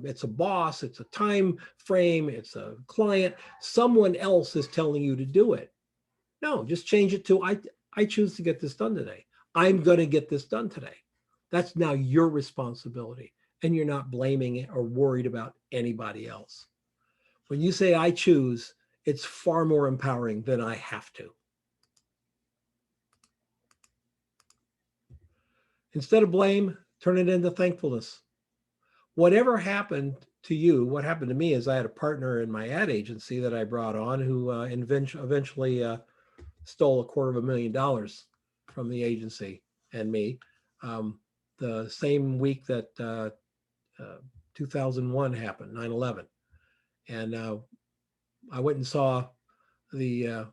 Speaker 2: it's a boss, it's a time frame, it's a client, someone else is telling you to do it. No, just change it to, I choose to get this done today. I'm going to get this done today. That's now your responsibility, and you're not blaming it or worried about anybody else. When you say I choose, it's far more empowering than I have to. Instead of blame, turn it into thankfulness. Whatever happened to you, what happened to me is I had a partner in my ad agency that I brought on who eventually stole $250,000 from the agency and me. The same week that 2001 happened, 9/11. And I went and saw the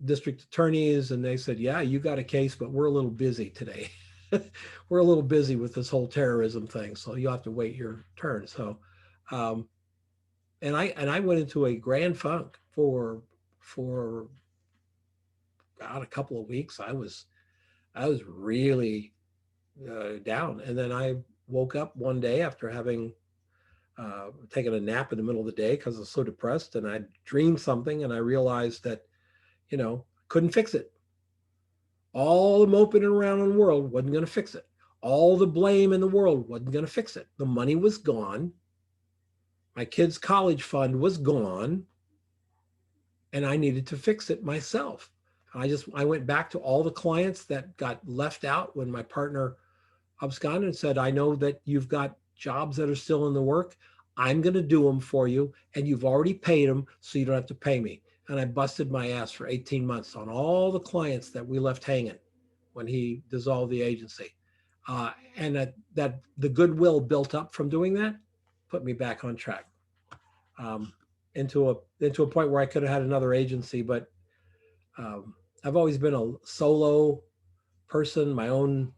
Speaker 2: district attorneys, and they said, yeah, you got a case, but we're a little busy today. We're a little busy with this whole terrorism thing, so you'll have to wait your turn. So, and I went into a grand funk for about a couple of weeks. I was really down, and then I woke up one day after having taken a nap in the middle of the day because I was so depressed, and I dreamed something, and I realized that, couldn't fix it. All the moping around in the world wasn't going to fix it. All the blame in the world wasn't going to fix it. The money was gone. My kids' college fund was gone. And I needed to fix it myself. I went back to all the clients that got left out when my partner absconded and said, I know that you've got jobs that are still in the work. I'm going to do them for you. And you've already paid them, so you don't have to pay me. And I busted my ass for 18 months on all the clients that we left hanging when he dissolved the agency. And that the goodwill built up from doing that put me back on track, into a point where I could have had another agency. But I've always been a solo person, my own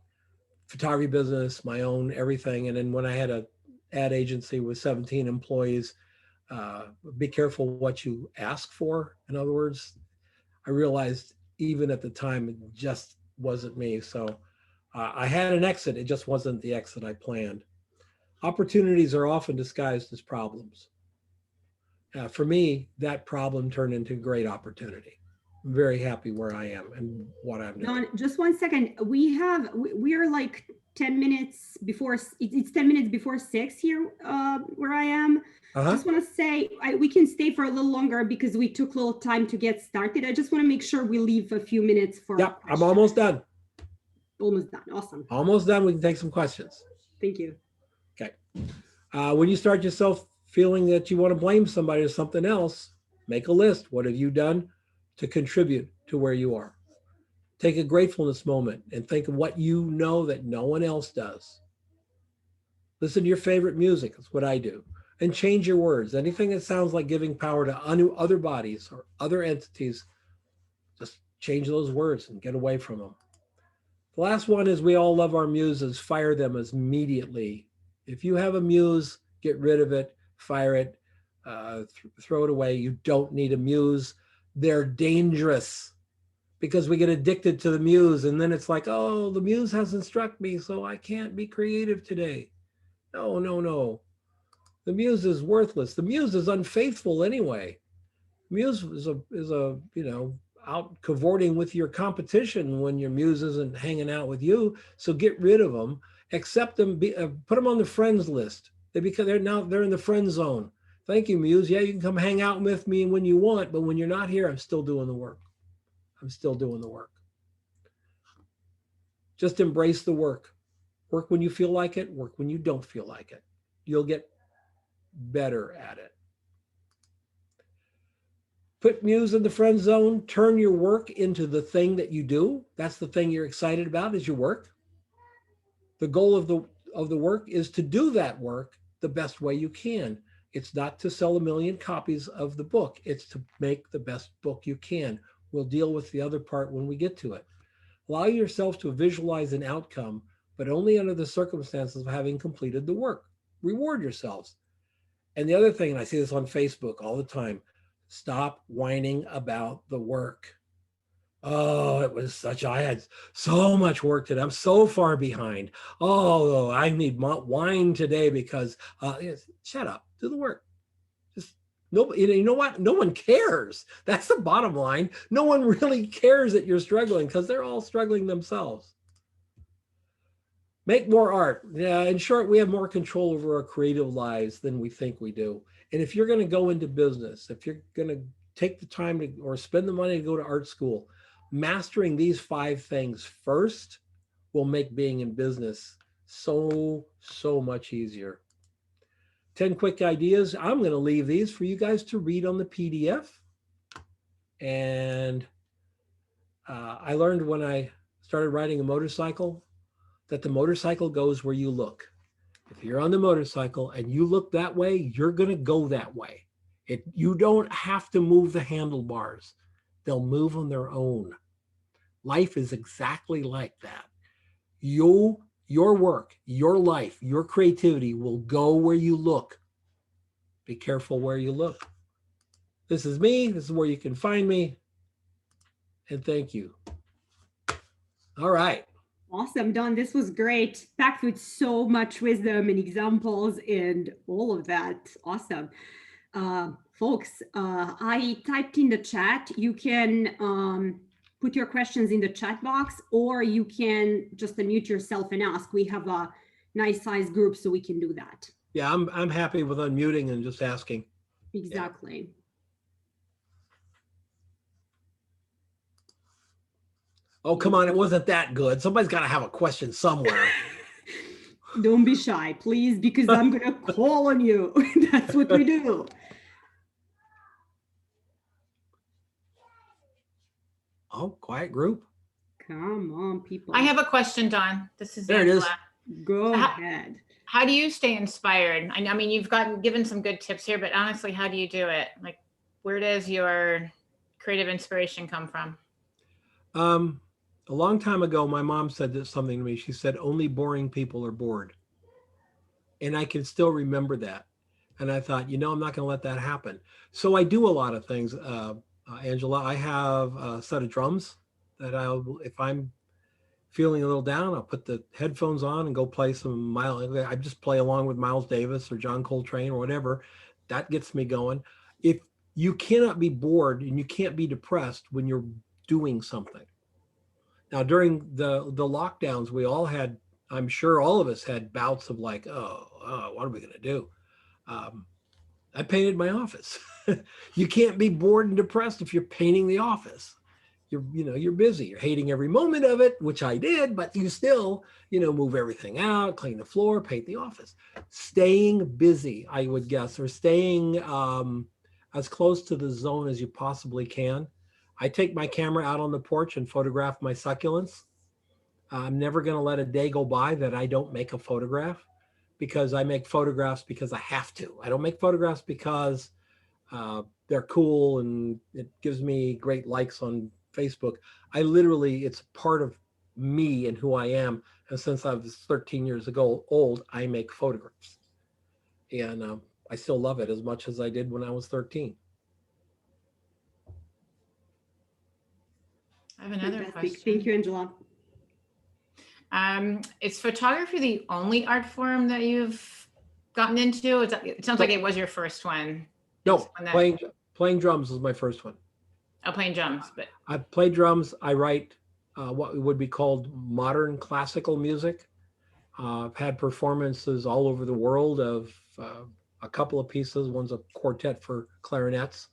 Speaker 2: photography business, my own everything. And then when I had a ad agency with 17 employees, be careful what you ask for. In other words, I realized even at the time, it just wasn't me. So I had an exit. It just wasn't the exit I planned. Opportunities are often disguised as problems. For me, that problem turned into a great opportunity. I'm very happy where I am and what I'm doing.
Speaker 1: Don, just 1 second. We are like 10 minutes before, it's 10 minutes before 6 here where I am. Just want to say we can stay for a little longer because we took a little time to get started. I just want to make sure we leave a few minutes for
Speaker 2: questions. I'm almost done.
Speaker 1: Almost done. Awesome.
Speaker 2: Almost done. We can take some questions.
Speaker 1: Thank you.
Speaker 2: Okay. When you start yourself feeling that you want to blame somebody or something else, make a list. What have you done to contribute to where you are? Take a gratefulness moment and think of what you know that no one else does. Listen to your favorite music. That's what I do. And change your words. Anything that sounds like giving power to other bodies or other entities, just change those words and get away from them. The last one is we all love our muses. Fire them immediately. If you have a muse, get rid of it, fire it, throw it away. You don't need a muse. They're dangerous because we get addicted to the muse. And then it's like, oh, the muse hasn't struck me, so I can't be creative today. No, no, no. The muse is worthless. The muse is unfaithful anyway. Muse is a out cavorting with your competition when your muse isn't hanging out with you. So get rid of them, accept them, put them on the friends list. They're in the friend zone. Thank you, muse. Yeah, you can come hang out with me when you want, but when you're not here, I'm still doing the work. I'm still doing the work. Just embrace the work. Work when you feel like it, work when you don't feel like it. You'll get better at it. Put Muse in the friend zone. Turn your work into the thing that you do. That's the thing you're excited about is your work. The goal of the work is to do that work the best way you can. It's not to sell a million copies of the book. It's to make the best book you can. We'll deal with the other part when we get to it. Allow yourself to visualize an outcome, but only under the circumstances of having completed the work. Reward yourselves. And the other thing, and I see this on Facebook all the time, stop whining about the work. Oh, it was such, I had so much work today. I'm so far behind. Oh, I need wine today because, shut up, do the work. Just nobody, you know what? No one cares. That's the bottom line. No one really cares that you're struggling because they're all struggling themselves. Make more art. Yeah, in short, we have more control over our creative lives than we think we do. And if you're going to go into business, if you're going to take the time to or spend the money to go to art school, mastering these 5 things first will make being in business so much easier. 10 quick ideas. I'm going to leave these for you guys to read on the PDF. And I learned when I started riding a motorcycle that the motorcycle goes where you look. If you're on the motorcycle and you look that way, you're going to go that way. You don't have to move the handlebars. They'll move on their own. Life is exactly like that. Your work, your life, your creativity will go where you look. Be careful where you look. This is me. This is where you can find me. And thank you. All right.
Speaker 1: Awesome, Don. This was great. Packed with so much wisdom and examples and all of that. Awesome. Folks, I typed in the chat. You can put your questions in the chat box, or you can just unmute yourself and ask. We have a nice size group, so we can do that.
Speaker 2: Yeah, I'm happy with unmuting and just asking.
Speaker 1: Exactly. Yeah.
Speaker 2: Oh, come on. It wasn't that good. Somebody's got to have a question somewhere.
Speaker 1: Don't be shy, please, because I'm going to call on you. That's what we do.
Speaker 2: Oh, quiet group.
Speaker 1: Come on, people.
Speaker 4: I have a question, Don. This is
Speaker 2: there
Speaker 4: Angela.
Speaker 2: It is.
Speaker 1: Go ahead.
Speaker 4: How do you stay inspired? I mean, you've given some good tips here, but honestly, how do you do it? Like, where does your creative inspiration come from?
Speaker 2: A long time ago, my mom said something to me. She said, only boring people are bored. And I can still remember that. And I thought, I'm not going to let that happen. So I do a lot of things, Angela. I have a set of drums that if I'm feeling a little down, I'll put the headphones on and go play some I just play along with Miles Davis or John Coltrane or whatever. That gets me going. If you cannot be bored and you can't be depressed when you're doing something. Now, during the lockdowns, we all had, I'm sure all of us had bouts of like, oh what are we going to do? I painted my office. You can't be bored and depressed if you're painting the office. You're busy. You're hating every moment of it, which I did, but you still, move everything out, clean the floor, paint the office. Staying busy, I would guess, or staying as close to the zone as you possibly can. I take my camera out on the porch and photograph my succulents. I'm never going to let a day go by that I don't make a photograph, because I make photographs because I have to. I don't make photographs because they're cool and it gives me great likes on Facebook. It's part of me and who I am. And since I was 13 years old, I make photographs. And I still love it as much as I did when I was 13.
Speaker 4: I have another question.
Speaker 1: Thank you, Angela.
Speaker 4: Is photography the only art form that you've gotten into? It sounds like it was your first one.
Speaker 2: No, playing drums was my first one.
Speaker 4: Oh, playing drums, but
Speaker 2: I play drums. I write what would be called modern classical music. I've had performances all over the world of a couple of pieces. One's a quartet for clarinets.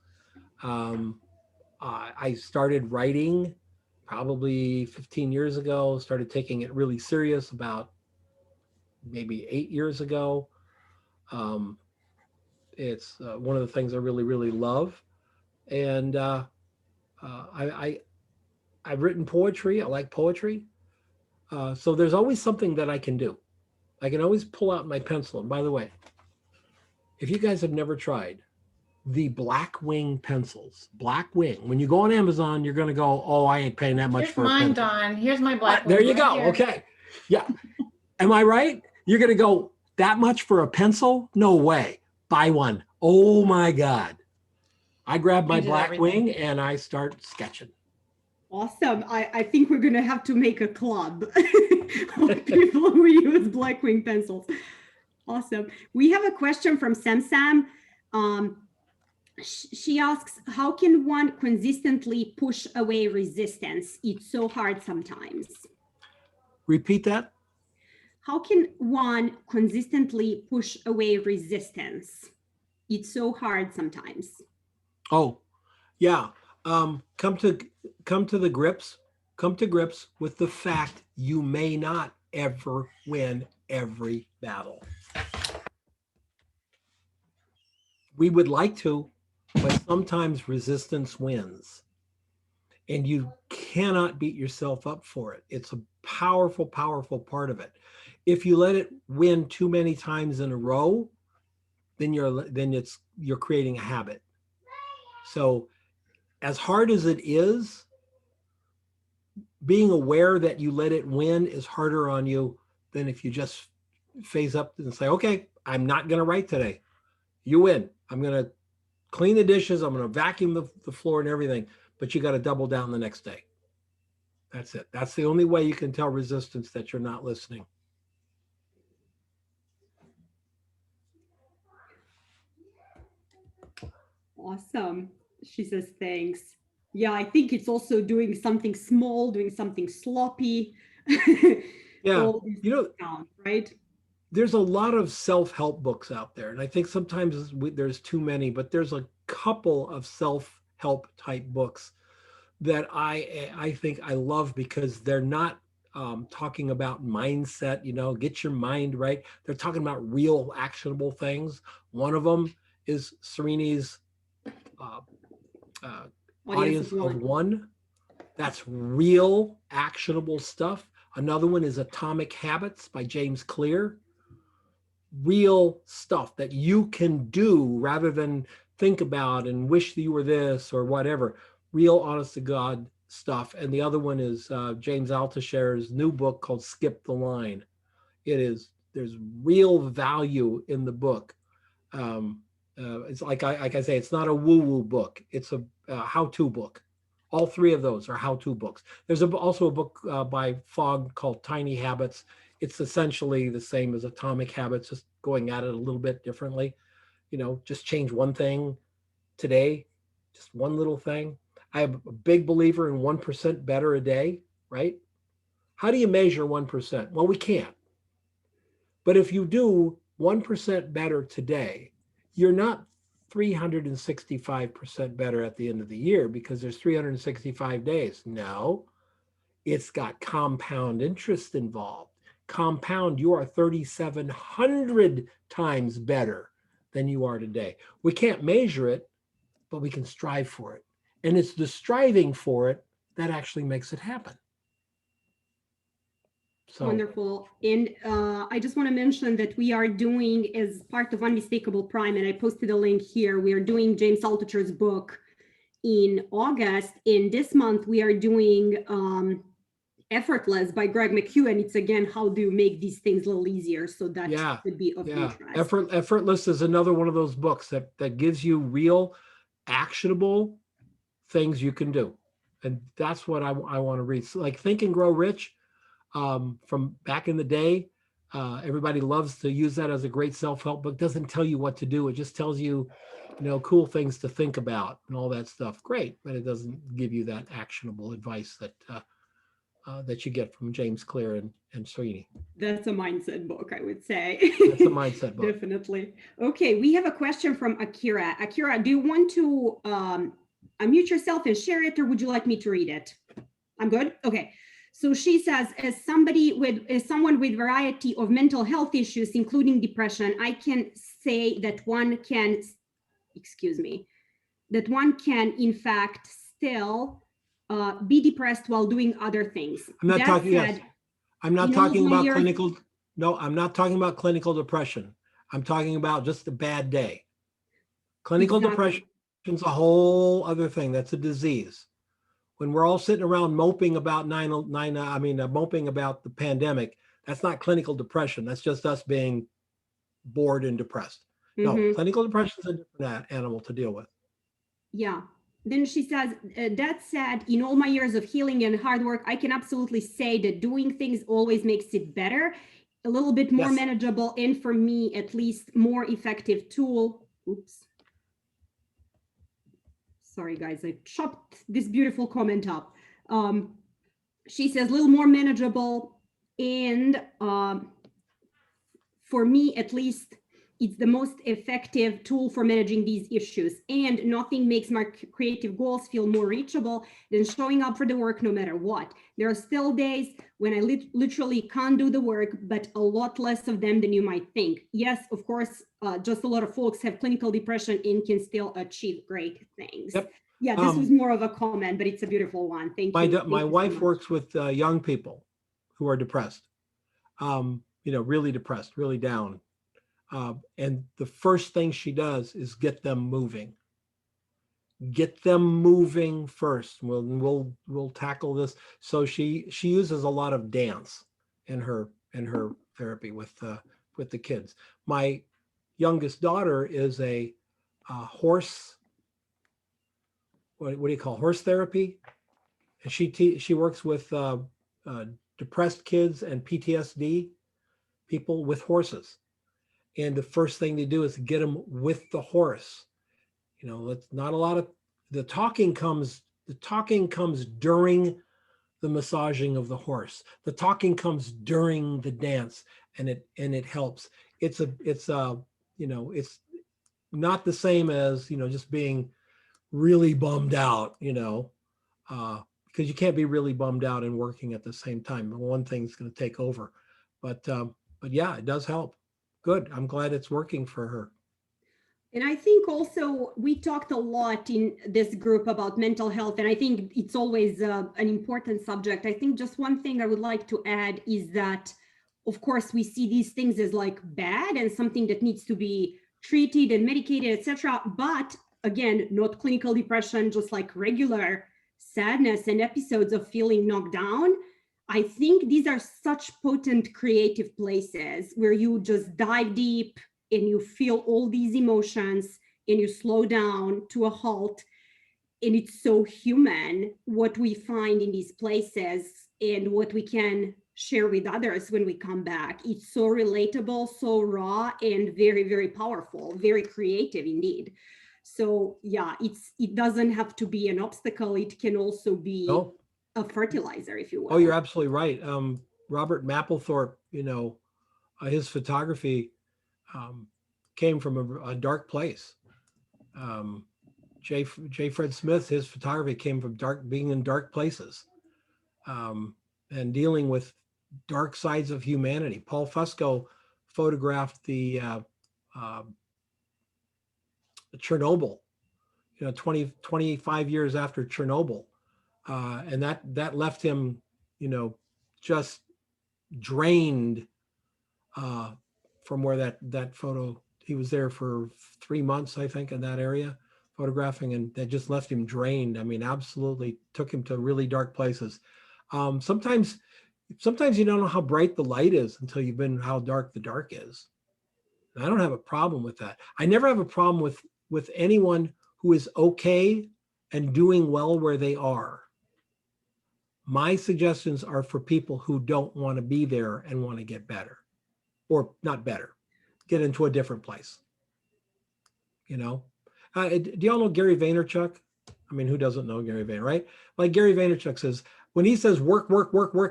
Speaker 2: I started writing probably 15 years ago, started taking it really serious about maybe 8 years ago. It's one of the things I really, really love. And I've written poetry. I like poetry. So there's always something that I can do. I can always pull out my pencil. And by the way, if you guys have never tried the Blackwing pencils, Blackwing, when you go on Amazon, you're going to go, oh, I ain't paying that much
Speaker 4: Here's
Speaker 2: for a
Speaker 4: mine,
Speaker 2: pencil.
Speaker 4: Don. Here's my black
Speaker 2: There
Speaker 4: one
Speaker 2: you
Speaker 4: right
Speaker 2: go.
Speaker 4: here.
Speaker 2: Okay. Yeah. Am I right? You're going to go, that much for a pencil? No way. Buy one. Oh my God. I grab my
Speaker 4: Changes everything.
Speaker 2: Blackwing and I start sketching.
Speaker 1: Awesome. I think we're going to have to make a club of people who use Blackwing pencils. Awesome. We have a question from Sam. She asks, how can one consistently push away resistance? It's so hard sometimes.
Speaker 2: Repeat that.
Speaker 1: How can one consistently push away resistance? It's so hard sometimes.
Speaker 2: Oh, yeah. Come to grips with the fact you may not ever win every battle. We would like to, but sometimes resistance wins. And you cannot beat yourself up for it. It's a powerful, powerful part of it. If you let it win too many times in a row, then you're creating a habit. So as hard as it is, being aware that you let it win is harder on you than if you just phase up and say, okay, I'm not going to write today. You win. I'm going to clean the dishes. I'm going to vacuum the floor and everything, but you got to double down the next day. That's it. That's the only way you can tell resistance that you're not listening.
Speaker 1: Awesome. She says, thanks. Yeah, I think it's also doing something small, doing something sloppy.
Speaker 2: Yeah, you know,
Speaker 1: count, right?
Speaker 2: There's a lot of self-help books out there, and I think sometimes there's too many, but there's a couple of self-help type books that I think I love because they're not talking about mindset, get your mind right. They're talking about real actionable things. One of them is Srini's Audience of One. That's real actionable stuff. Another one is Atomic Habits by James Clear. Real stuff that you can do rather than think about and wish that you were this or whatever. Real honest to God stuff. And the other one is James Altucher's new book called Skip the Line. There's real value in the book. It's like I say, it's not a woo-woo book. It's a how-to book. All three of those are how-to books. There's also a book by Fogg called Tiny Habits. It's essentially the same as Atomic Habits, just going at it a little bit differently. Just change one thing today, just one little thing. I am a big believer in 1% better a day, right? How do you measure 1%? Well, we can't. But if you do 1% better today, you're not 365% better at the end of the year because there's 365 days. No, it's got compound interest involved. Compound, you are 3,700 times better than you are today. We can't measure it, but we can strive for it. And it's the striving for it that actually makes it happen. So
Speaker 1: wonderful. And I just want to mention that we are doing, as part of Unmistakable Prime, and I posted a link here, we are doing James Altucher's book in August. And this month we are doing Effortless by Greg McHugh. It's again, how do you make these things a little easier? So that could be of interest.
Speaker 2: Effortless is another one of those books that gives you real actionable things you can do. And that's what I want to read. So like Think and Grow Rich from back in the day. Everybody loves to use that as a great self-help book. Doesn't tell you what to do. It just tells you, cool things to think about and all that stuff. Great, but it doesn't give you that actionable advice that you get from James Clear and Srini.
Speaker 1: That's a mindset book, I would say.
Speaker 2: That's a mindset book.
Speaker 1: Definitely. Okay, we have a question from Akira. Akira, do you want to unmute yourself and share it, or would you like me to read it? I'm good? Okay. So she says, as someone with variety of mental health issues, including depression, I can say that that one can, in fact, still be depressed while doing other things.
Speaker 2: I'm not
Speaker 1: That
Speaker 2: talking, yes.
Speaker 1: said,
Speaker 2: I'm not
Speaker 1: in all of
Speaker 2: talking
Speaker 1: my
Speaker 2: about
Speaker 1: years-
Speaker 2: clinical, no, I'm not talking about clinical depression. I'm talking about just a bad day. Clinical
Speaker 1: Exactly.
Speaker 2: depression is a whole other thing. That's a disease. When we're all sitting around moping about moping about the pandemic, that's not clinical depression. That's just us being bored and depressed. No,
Speaker 1: Mhm.
Speaker 2: clinical depression is a different animal to deal with.
Speaker 1: Yeah. Then she says, that said, in all my years of healing and hard work, I can absolutely say that doing things always makes it better, a little bit more
Speaker 2: Yes.
Speaker 1: manageable, and for me, at least, more effective tool. Oops. Sorry, guys, I chopped this beautiful comment up. She says, a little more manageable, and for me, at least, it's the most effective tool for managing these issues. And nothing makes my creative goals feel more reachable than showing up for the work no matter what. There are still days when I literally can't do the work, but a lot less of them than you might think. Yes, of course, just a lot of folks have clinical depression and can still achieve great things.
Speaker 2: Yep.
Speaker 1: Yeah, this was more of a comment, but it's a beautiful one. Thank you. Thank
Speaker 2: My
Speaker 1: you so
Speaker 2: wife
Speaker 1: much.
Speaker 2: works with young people who are depressed, really depressed, really down. And the first thing she does is get them moving. Get them moving first. We'll tackle this. So she uses a lot of dance in her therapy with the kids. My youngest daughter is a horse. What do you call horse therapy? And she works with depressed kids and PTSD people with horses. And the first thing they do is get them with the horse. It's not a lot of the talking comes during the massaging of the horse. The talking comes during the dance, and it helps. It's not the same as just being really bummed out, because you can't be really bummed out and working at the same time. One thing's going to take over, but yeah, it does help. Good. I'm glad it's working for her.
Speaker 1: And I think also we talked a lot in this group about mental health, and I think it's always an important subject. I think just one thing I would like to add is that, of course, we see these things as like bad and something that needs to be treated and medicated, etc. But again, not clinical depression, just like regular sadness and episodes of feeling knocked down. I think these are such potent creative places where you just dive deep and you feel all these emotions and you slow down to a halt. And it's so human what we find in these places and what we can share with others when we come back. It's so relatable, so raw, and very, very powerful, very creative indeed. So yeah, it doesn't have to be an obstacle. It can also be a fertilizer, if you will.
Speaker 2: Oh, you're absolutely right. Robert Mapplethorpe, his photography came from a dark place. J. Fred Smith, his photography came from being in dark places and dealing with dark sides of humanity. Paul Fusco photographed the Chernobyl, 25 years after Chernobyl. And that left him, just drained from where that photo, he was there for 3 months, I think, in that area photographing, and that just left him drained. I mean, absolutely took him to really dark places. Sometimes you don't know how bright the light is until you've been how dark the dark is. And I don't have a problem with that. I never have a problem with anyone who is okay and doing well where they are. My suggestions are for people who don't want to be there and want to get better, or not better, get into a different place. Do y'all know Gary Vaynerchuk? I mean, who doesn't know Gary Vaynerchuk, right? Like Gary Vaynerchuk says, when he says work,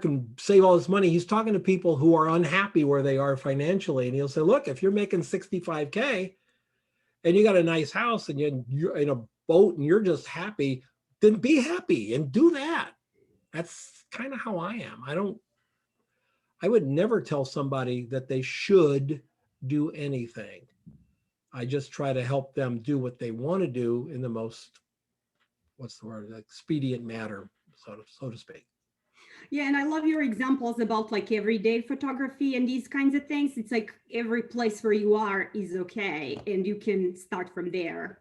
Speaker 2: and save all this money, he's talking to people who are unhappy where they are financially. And he'll say, look, if you're making 65K and you got a nice house and you're in a boat and you're just happy, then be happy and do that. That's kind of how I am. I would never tell somebody that they should do anything. I just try to help them do what they want to do in the most, what's the word, expedient manner, so to speak.
Speaker 1: Yeah, and I love your examples about like everyday photography and these kinds of things. It's like every place where you are is okay, and you can start from there.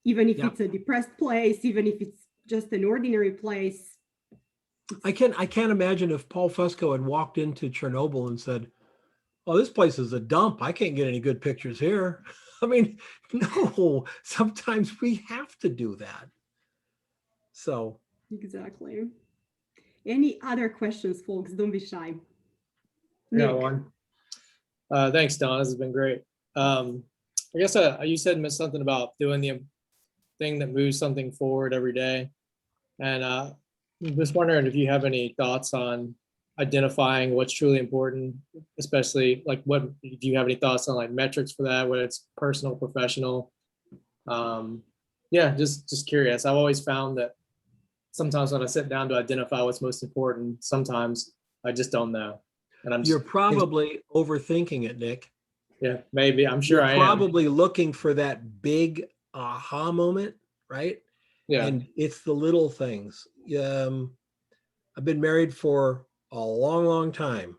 Speaker 1: Even if
Speaker 2: Yep.
Speaker 1: it's a depressed place, even if it's just an ordinary place.
Speaker 2: I can't imagine if Paul Fusco had walked into Chernobyl and said, "Oh, this place is a dump. I can't get any good pictures here." I mean, no, sometimes we have to do that. So
Speaker 1: Exactly. Any other questions, folks? Don't be shy.
Speaker 5: I got
Speaker 1: Nick.
Speaker 5: one. Thanks, Don. This has been great. I guess you said something about doing the thing that moves something forward every day. And just wondering if you have any thoughts on identifying what's truly important, especially like do you have any thoughts on like metrics for that, whether it's personal, professional? Yeah, just curious. I've always found that sometimes when I sit down to identify what's most important, sometimes I just don't know. And
Speaker 2: you're probably overthinking it, Nick.
Speaker 5: Yeah, maybe. I'm sure
Speaker 2: You're
Speaker 5: I am.
Speaker 2: probably looking for that big aha moment, right?
Speaker 5: Yeah.
Speaker 2: And it's the little things. I've been married for a long, long time.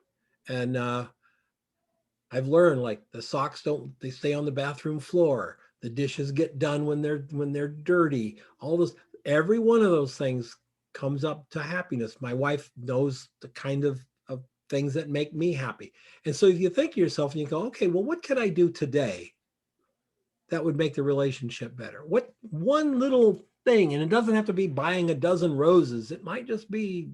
Speaker 2: And I've learned like the socks they stay on the bathroom floor. The dishes get done when they're dirty. All those, every one of those things comes up to happiness. My wife knows the kind of things that make me happy. And so if you think to yourself and you go, okay, well, what can I do today that would make the relationship better? What one little thing, and it doesn't have to be buying a dozen roses. It might just be,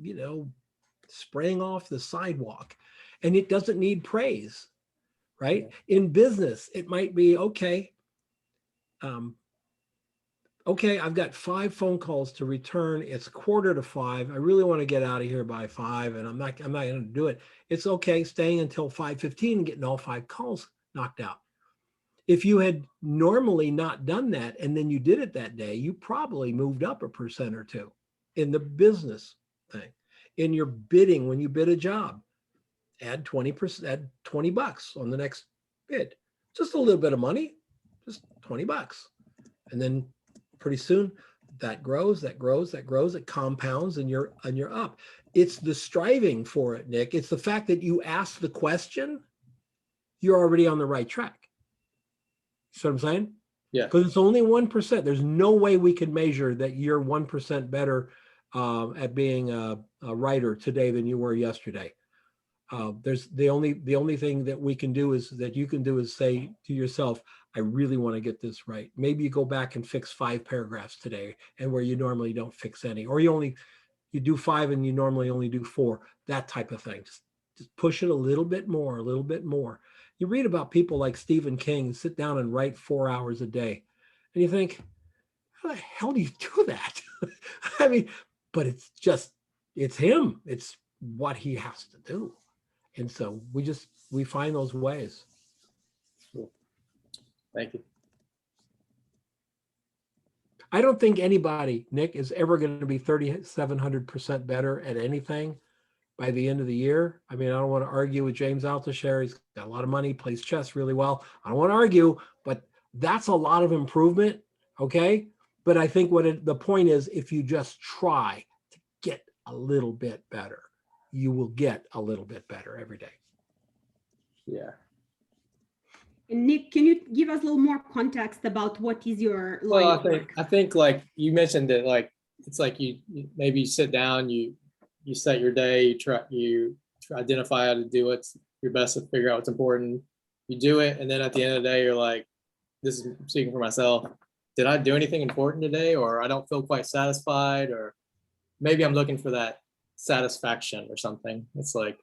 Speaker 2: spraying off the sidewalk, and it doesn't need praise, right? In business, it might be, okay, I've got 5 phone calls to return. It's 4:45. I really want to get out of here by 5, and I'm not going to do it. It's okay staying until 5:15 and getting all 5 calls knocked out. If you had normally not done that and then you did it that day, you probably moved up 1% or 2 in the business thing. In your bidding, when you bid a job, add 20%, add $20 on the next bid. Just a little bit of money, just $20. And then pretty soon that grows, it compounds, and you're up. It's the striving for it, Nick. It's the fact that you ask the question, you're already on the right track. You know what I'm saying?
Speaker 5: Yeah.
Speaker 2: Because it's only 1%. There's no way we can measure that you're 1% better at being a writer today than you were yesterday. There's the only thing that we can do is that you can do is say to yourself, I really want to get this right. Maybe you go back and fix 5 paragraphs today, and where you normally don't fix any, or you do 5 and you normally only do 4, that type of thing. Just push it a little bit more, a little bit more. You read about people like Stephen King sit down and write 4 hours a day, and you think, how the hell do you do that? I mean, but it's him. It's what he has to do. And so we find those ways.
Speaker 5: Cool. Thank you.
Speaker 2: I don't think anybody, Nick, is ever going to be 3,700% better at anything by the end of the year. I mean, I don't want to argue with James Altucher. He's got a lot of money, plays chess really well. I don't want to argue, but that's a lot of improvement. Okay. But I think the point is, if you just try to get a little bit better, you will get a little bit better every day.
Speaker 5: Yeah.
Speaker 1: And Nick, can you give us a little more context about what is your line of work?
Speaker 5: I think like you mentioned that, like, it's like you maybe sit down, you set your day, you try identify how to do it, your best to figure out what's important. You do it, and then at the end of the day, you're like, this is speaking for myself. Did I do anything important today? Or I don't feel quite satisfied, or maybe I'm looking for that satisfaction or something. It's like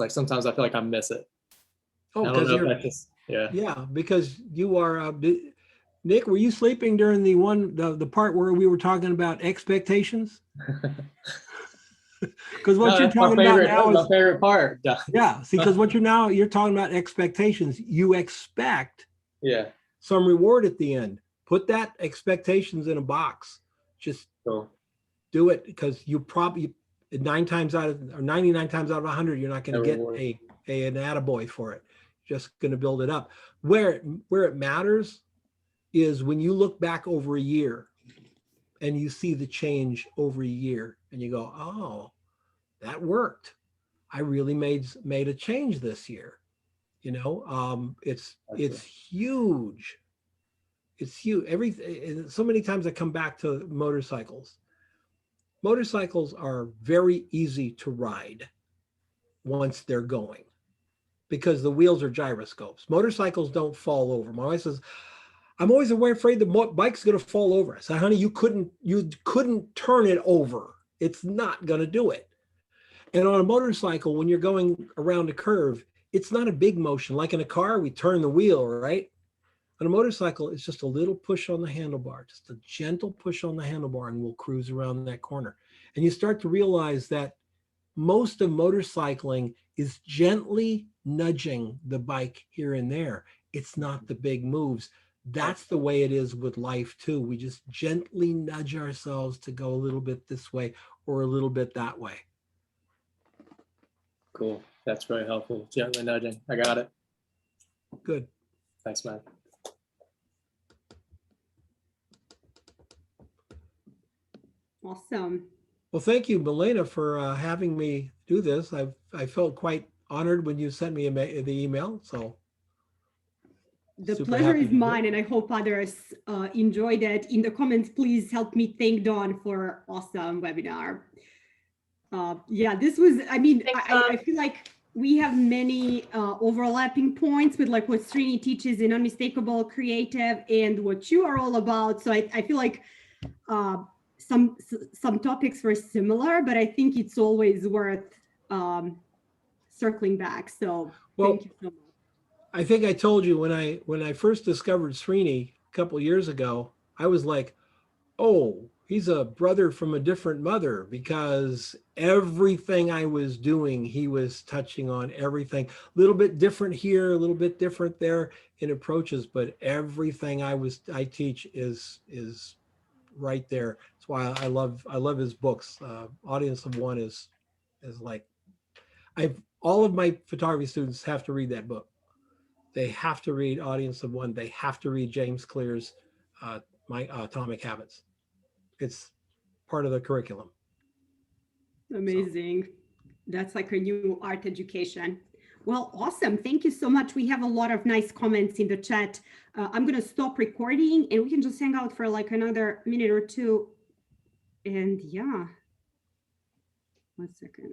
Speaker 5: sometimes I feel like I miss it.
Speaker 2: Oh,
Speaker 5: I don't know if that's just, yeah.
Speaker 2: Yeah, because you are, Nick, were you sleeping during the part where we were talking about expectations? Because what you're talking about now is
Speaker 5: my favorite part.
Speaker 2: Yeah, see, because what you're talking about expectations. You expect some reward at the end. Put that expectations in a box. Just do it, because you probably 99 times out of 100, you're not going to get an attaboy for it. just going to build it up. Where it matters is when you look back over a year and you see the change over a year and you go, oh, that worked. I really made a change this year. You know, it's huge. It's huge. Everything. So many times I come back to motorcycles. Motorcycles are very easy to ride once they're going because the wheels are gyroscopes. Motorcycles don't fall over. My wife says, I'm always afraid the bike's going to fall over. I said, honey, you couldn't turn it over. It's not going to do it. And on a motorcycle, when you're going around a curve, it's not a big motion. Like in a car, we turn the wheel, right? On a motorcycle, it's just a little push on the handlebar, just a gentle push on the handlebar, and we'll cruise around that corner. And you start to realize that most of motorcycling is gently nudging the bike here and there. It's not the big moves. That's the way it is with life too. We just gently nudge ourselves to go a little bit this way or a little bit that way.
Speaker 5: Cool. That's very helpful. Gently nudging. I got it.
Speaker 2: Good.
Speaker 5: Thanks, man.
Speaker 1: Awesome.
Speaker 2: Well, thank you, Milena, for having me do this. I felt quite honored when you sent me the email. So
Speaker 1: the
Speaker 2: super
Speaker 1: pleasure
Speaker 2: happy
Speaker 1: is
Speaker 2: to do
Speaker 1: mine,
Speaker 2: it.
Speaker 1: and I hope others enjoyed it. In the comments, please help me thank Dawn for awesome webinar. Yeah, this was, I mean, I feel like we have many overlapping points with like what Srini teaches in Unmistakable Creative and what you are all about. So I feel like some topics were similar, but I think it's always worth circling back. So thank you so much.
Speaker 2: I think I told you when I first discovered Srini a couple years ago, I was like, oh, he's a brother from a different mother, because everything I was doing, he was touching on everything. A little bit different here, a little bit different there in approaches, but everything I teach is right there. That's why I love his books. Audience of One is like, all of my photography students have to read that book. They have to read Audience of One. They have to read James Clear's My Atomic Habits. It's part of the curriculum.
Speaker 1: Amazing. That's like a new art education. Well, awesome. Thank you so much. We have a lot of nice comments in the chat. I'm going to stop recording and we can just hang out for like another minute or two. And yeah, 1 second.